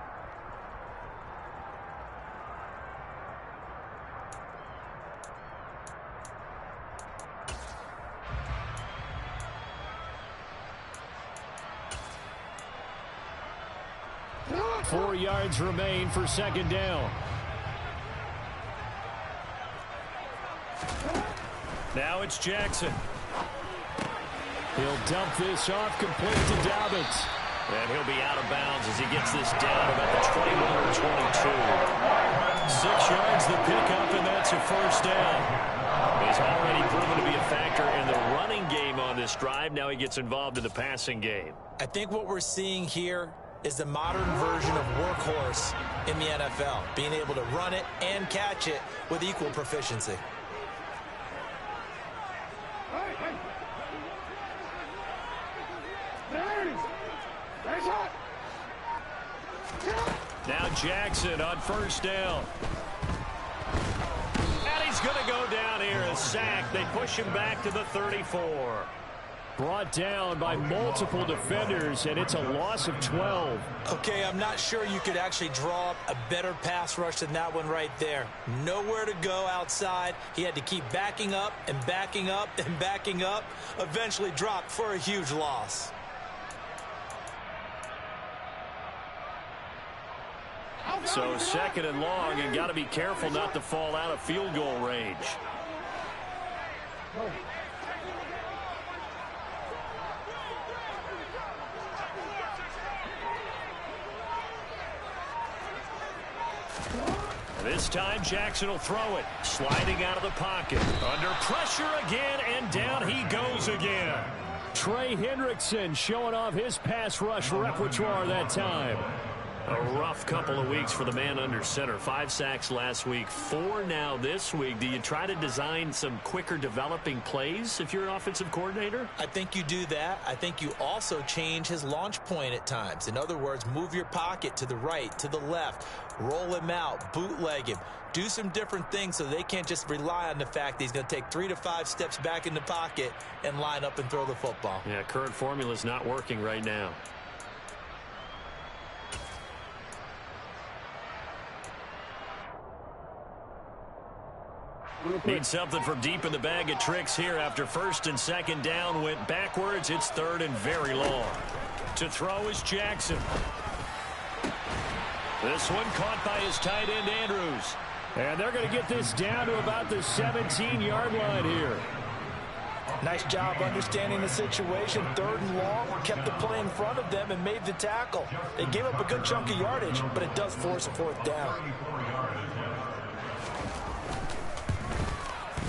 Four yards remain for 2nd down. Now it's Jackson. He'll dump this off, complete to Dobbins. And he'll be out of bounds as he gets this down about the 21 or 22. 6 yards the pickup, and that's a first down. He's already proven to be a factor in the running game on this drive. Now he gets involved in the passing game. I think what we're seeing here is the modern version of workhorse in the NFL, being able to run it and catch it with equal proficiency. Now Jackson on first down. And he's going to go down here, a sack. They push him back to the 34. Brought down by multiple defenders, and it's a loss of 12. Okay, I'm not sure you could actually draw up a better pass rush than that one right there. Nowhere to go outside. He had to keep backing up and backing up and backing up. Eventually dropped for a huge loss. So 2nd and long, and got to be careful not to fall out of field goal range. This time Jackson will throw it. Sliding out of the pocket. Under pressure again, and down he goes again. Trey Hendrickson showing off his pass rush repertoire that time. A rough couple of weeks for the man under center. 5 sacks last week, 4 now this week. Do you try to design some quicker developing plays if you're an offensive coordinator? I think you do that. I think you also change his launch point at times. In other words, move your pocket to the right, to the left, roll him out, bootleg him. Do some different things so they can't just rely on the fact that he's going to take 3 to 5 steps back in the pocket and line up and throw the football. Yeah, current formula is not working right now. Need something from deep in the bag of tricks here after 1st and 2nd down went backwards. It's 3rd and very long. To throw is Jackson. This one caught by his tight end, Andrews. And they're going to get this down to about the 17-yard line here. Nice job understanding the situation. 3rd and long, kept the play in front of them and made the tackle. They gave up a good chunk of yardage, but it does force a 4th down.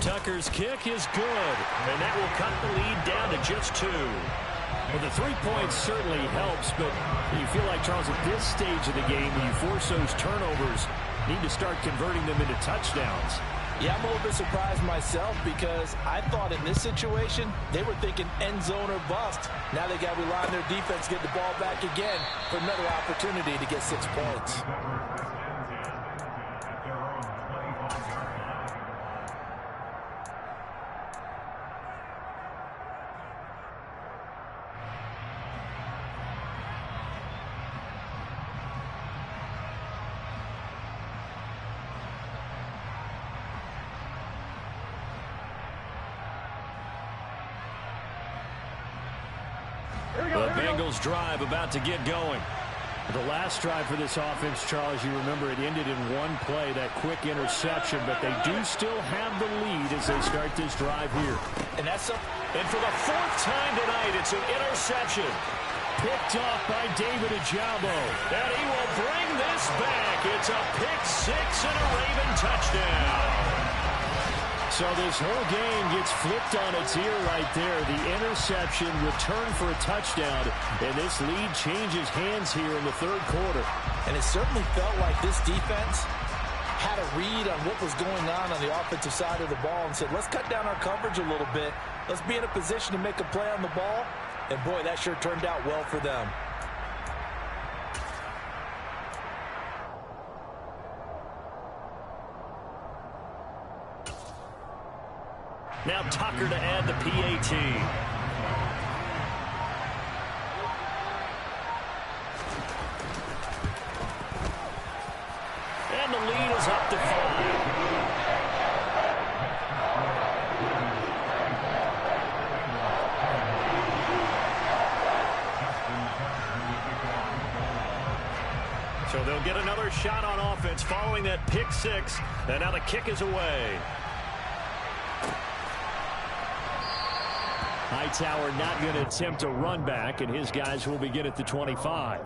Tucker's kick is good, and that will cut the lead down to just 2. Well, the 3 points certainly helps, but you feel like, Charles, at this stage of the game, when you force those turnovers, need to start converting them into touchdowns. Yeah, I'm a little bit surprised myself because I thought in this situation, they were thinking end zone or bust. Now they got to rely on their defense to get the ball back again for another opportunity to get 6 points. The Bengals drive about to get going. The last drive for this offense, Charles, you remember it ended in one play, that quick interception, but they do still have the lead as they start this drive here. And and for the 4th time tonight, it's an interception. Picked off by David Ojabo. And he will bring this back. It's a pick 6 and a Raven touchdown. So this whole game gets flipped on its ear right there. The interception, return for a touchdown, and this lead changes hands here in the 3rd quarter. And it certainly felt like this defense had a read on what was going on the offensive side of the ball and said, let's cut down our coverage a little bit. Let's be in a position to make a play on the ball. And, boy, that sure turned out well for them. Now Tucker to add the PAT. And the lead is up to 5. So they'll get another shot on offense following that pick 6. And now the kick is away. Hightower not going to attempt a run back, and his guys will begin at the 25.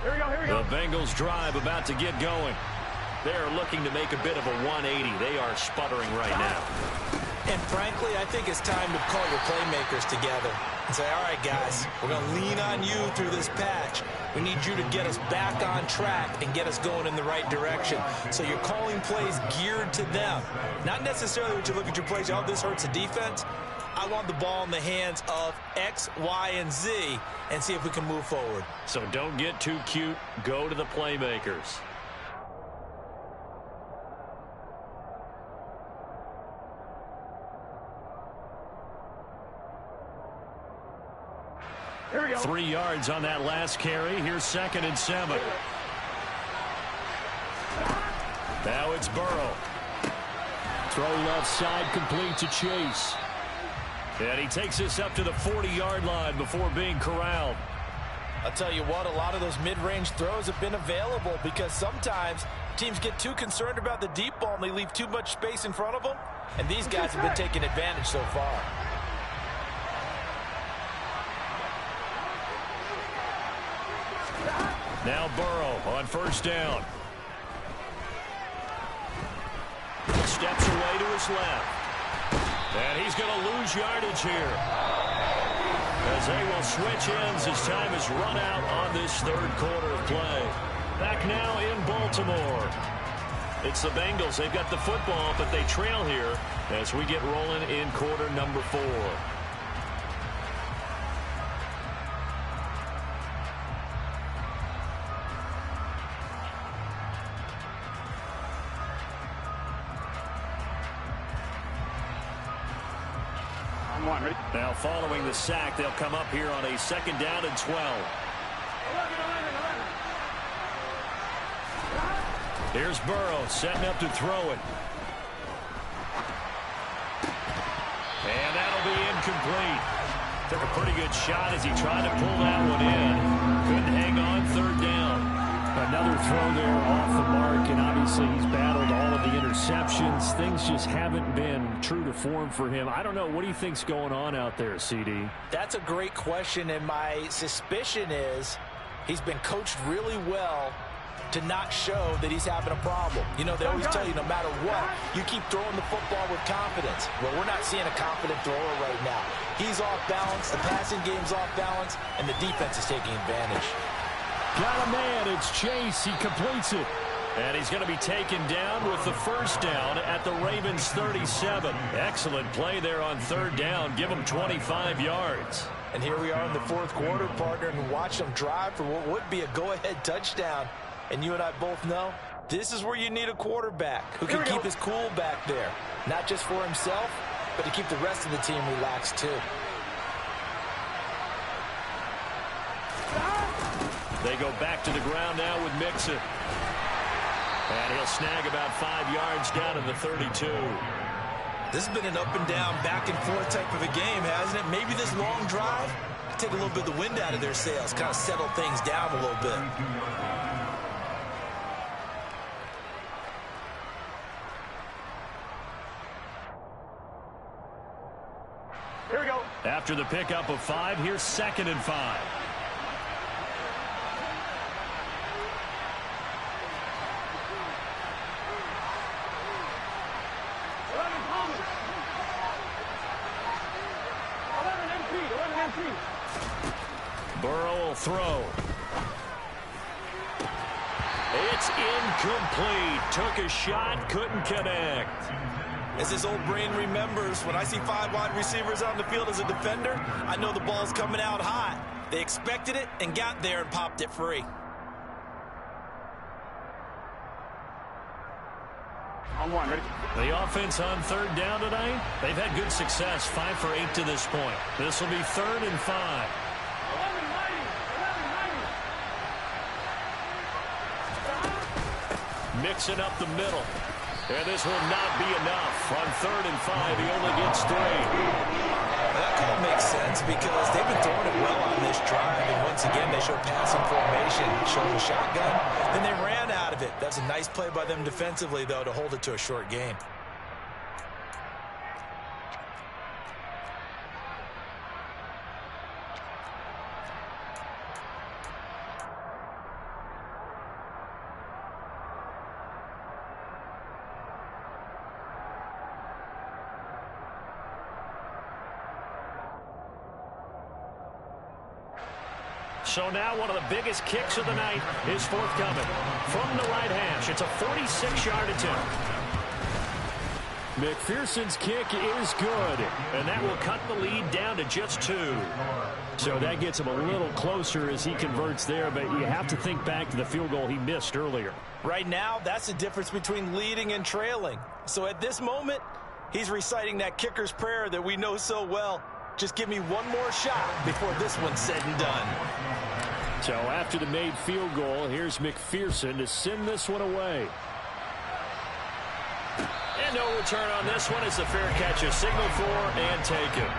Here we go. The Bengals drive about to get going. They're looking to make a bit of a 180. They are sputtering right now. And frankly, I think it's time to call your playmakers together and say, all right, guys, we're going to lean on you through this patch. We need you to get us back on track and get us going in the right direction. So you're calling plays geared to them. Not necessarily when you look at your plays, oh, this hurts the defense. I want the ball in the hands of X, Y, and Z and see if we can move forward. So don't get too cute. Go to the playmakers. Here we go. 3 yards on that last carry. Here's 2nd and 7. Now it's Burrow. Throw left side complete to Chase. And he takes this up to the 40-yard line before being corralled. I'll tell you what, a lot of those mid-range throws have been available because sometimes teams get too concerned about the deep ball and they leave too much space in front of them. And these guys have been taking advantage so far. Now Burrow on 1st down. Steps away to his left. And he's going to lose yardage here, as they will switch ends as time is run out on this 3rd quarter of play. Back now in Baltimore. It's the Bengals. They've got the football, but they trail here as we get rolling in quarter number 4. Now following the sack, they'll come up here on a 2nd down and 12. Here's Burrow setting up to throw it. And that'll be incomplete. Took a pretty good shot as he tried to pull that one in. Couldn't hang on, third down. Another throw there off the mark, and obviously he's battled all of the interceptions. Things just haven't been true to form for him. I don't know. What do you think's going on out there, CD? That's a great question, and my suspicion is he's been coached really well to not show that he's having a problem. You know, they always tell you no matter what, you keep throwing the football with confidence. Well, we're not seeing a confident thrower right now. He's off balance, the passing game's off balance, and the defense is taking advantage. Got a man, it's Chase, he completes it. And he's going to be taken down with the first down at the Ravens 37. Excellent play there on third down, give him 25 yards. And here we are in the fourth quarter, partner, and watch them drive for what would be a go-ahead touchdown. And you and I both know this is where you need a quarterback who can keep his cool back there. Not just for himself, but to keep the rest of the team relaxed too. They go back to the ground now with Mixon. And he'll snag about 5 yards down in the 32. This has been an up and down, back and forth type of a game, hasn't it? Maybe this long drive take a little bit of the wind out of their sails, kind of settle things down a little bit. Here we go. After the pickup of 5, here's 2nd and 5. Burrow will throw. It's incomplete. Took a shot, couldn't connect. As his old brain remembers, when I see 5 wide receivers on the field as a defender, I know the ball's coming out hot. They expected it and got there and popped it free. On one, ready? The offense on third down tonight, they've had good success, 5 for 8 to this point. This will be 3rd and 5. Mixing up the middle. And this will not be enough. On 3rd and 5, he only gets 3. That call makes sense because they've been throwing it well on this drive. And once again, they show passing formation, showing the shotgun. Then they ran out of it. That's a nice play by them defensively, though, to hold it to a short game. So now one of the biggest kicks of the night is forthcoming. From the right hash, it's a 46-yard attempt. McPherson's kick is good, and that will cut the lead down to just 2. So that gets him a little closer as he converts there, but you have to think back to the field goal he missed earlier. Right now, that's the difference between leading and trailing. So at this moment, he's reciting that kicker's prayer that we know so well. Just give me one more shot before this one's said and done. So after the made field goal, here's McPherson to send this one away. And no return on this one. It's a fair catch, a signal for and taken.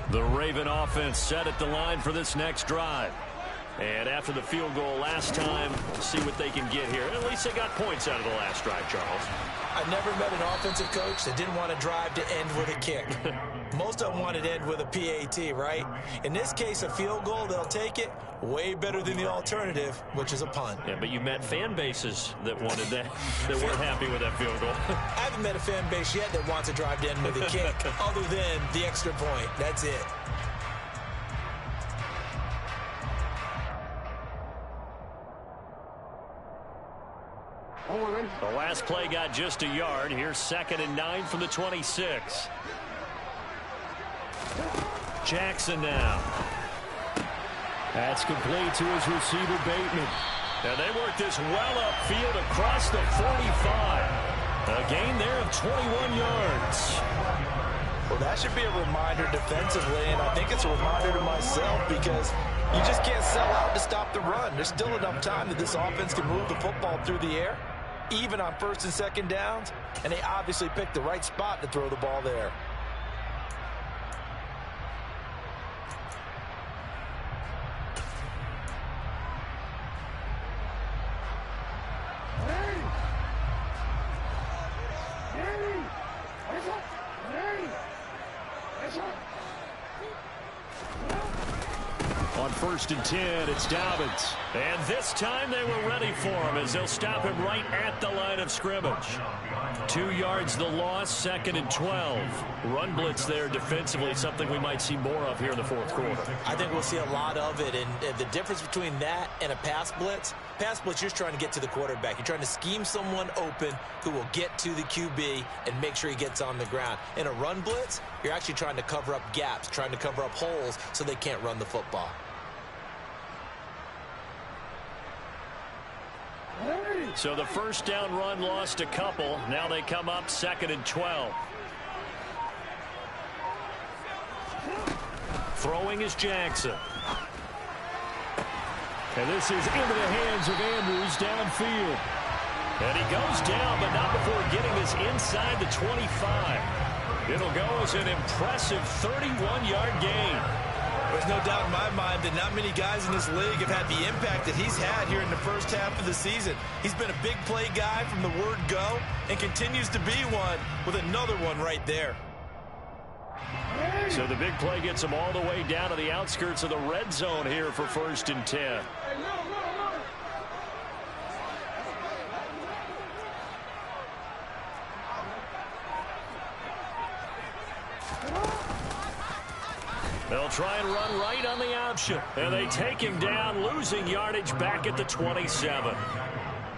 The Raven offense set at the line for this next drive. And after the field goal last time, see what they can get here. At least they got points out of the last drive, Charles. I've never met an offensive coach that didn't want to drive to end with a kick. Most of them wanted to end with a PAT, right? In this case, a field goal, they'll take it. Way better than the alternative, which is a punt. Yeah, but you met fan bases that wanted that, that weren't happy with that field goal. I haven't met a fan base yet that wants to drive to end with a kick, other than the extra point. That's it. The last play got just a yard. Here's 2nd and 9 from the 26. Jackson now. That's complete to his receiver, Bateman. And they work this well upfield across the 45. A gain there of 21 yards. Well, that should be a reminder defensively, and I think it's a reminder to myself because you just can't sell out to stop the run. There's still enough time that this offense can move the football through the air, even on 1st and 2nd downs, and they obviously picked the right spot to throw the ball there. On 1st and 10, it's Dobbins. And this time they were ready for him as they'll stop him right at the line of scrimmage. 2 yards the loss, 2nd and 12. Run blitz there defensively, something we might see more of here in the 4th quarter. I think we'll see a lot of it, and the difference between that and a pass blitz, you're just trying to get to the quarterback. You're trying to scheme someone open who will get to the QB and make sure he gets on the ground. In a run blitz, you're actually trying to cover up gaps, trying to cover up holes so they can't run the football. So the 1st down run lost a couple. Now they come up 2nd and 12. Throwing is Jackson. And this is into the hands of Andrews downfield. And he goes down, but not before getting this inside the 25. It'll go as an impressive 31-yard gain. There's no doubt in my mind that not many guys in this league have had the impact that he's had here in the 1st half of the season. He's been a big play guy from the word go and continues to be one with another one right there. So the big play gets him all the way down to the outskirts of the red zone here for 1st and 10. They'll try and run right on the option. And they take him down, losing yardage back at the 27.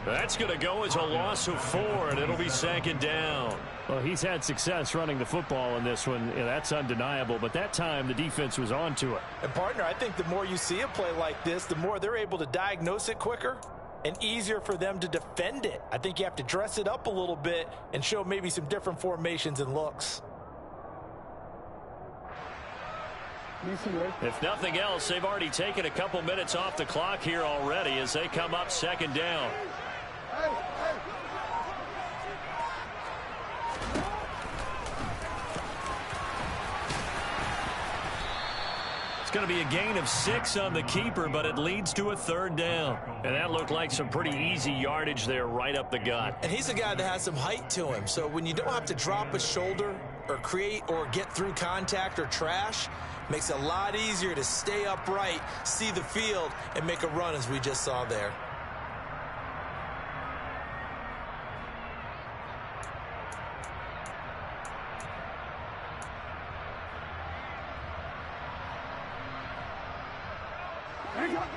That's going to go as a loss of 4, and it'll be 2nd down. Well, he's had success running the football in this one. Yeah, that's undeniable. But that time, the defense was on to it. And, partner, I think the more you see a play like this, the more they're able to diagnose it quicker and easier for them to defend it. I think you have to dress it up a little bit and show maybe some different formations and looks. If nothing else, they've already taken a couple minutes off the clock here already as they come up 2nd down. It's going to be a gain of 6 on the keeper, but it leads to a 3rd down. And that looked like some pretty easy yardage there right up the gut. And he's a guy that has some height to him, so when you don't have to drop a shoulder or create or get through contact or trash, makes it a lot easier to stay upright, see the field, and make a run as we just saw there.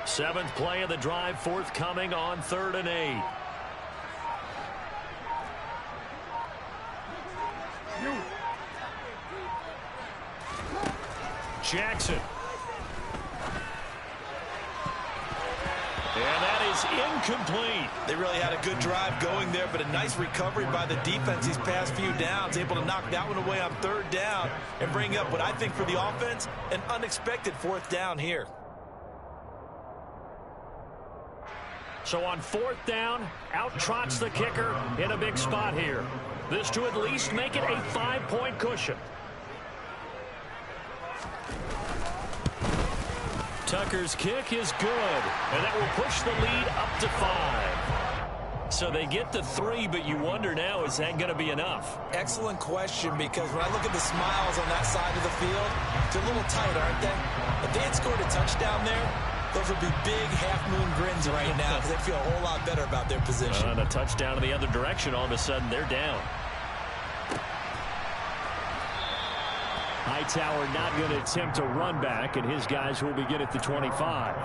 Seventh play of the drive forthcoming on 3rd and 8. Jackson. And that is incomplete. They really had a good drive going there, but a nice recovery by the defense these past few downs, able to knock that one away on 3rd down and bring up what I think for the offense, an unexpected 4th down here. So on 4th down, out trots the kicker in a big spot here. This to at least make it a 5-point cushion. Tucker's kick is good, and that will push the lead up to 5. So they get the 3, but you wonder now, is that going to be enough? Excellent question, because when I look at the smiles on that side of the field, they're a little tight, aren't they? If they had scored a touchdown there, those would be big half-moon grins right now because they feel a whole lot better about their position. And a touchdown in the other direction, all of a sudden they're down. Hightower not going to attempt a run back, and his guys will begin at the 25.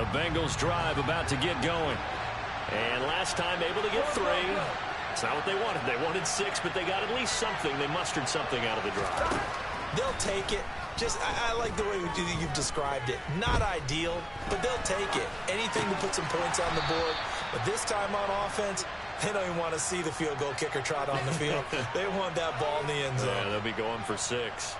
The Bengals drive about to get going. And last time able to get 3. It's not what they wanted. They wanted 6, but they got at least something. They mustered something out of the drive. They'll take it. I like the way you've described it. Not ideal, but they'll take it. Anything to put some points on the board. But this time on offense, they don't even want to see the field goal kicker trot on the field. They want that ball in the end zone. Yeah, they'll be going for 6.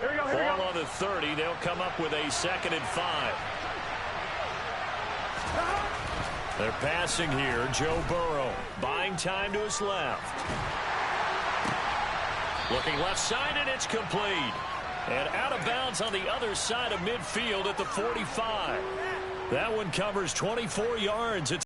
Here we go, here we Ball go. on the 30. They'll come up with a 2nd and 5. They're passing here. Joe Burrow buying time to his left. Looking left side, and it's complete. And out of bounds on the other side of midfield at the 45. That one covers 24 yards. It's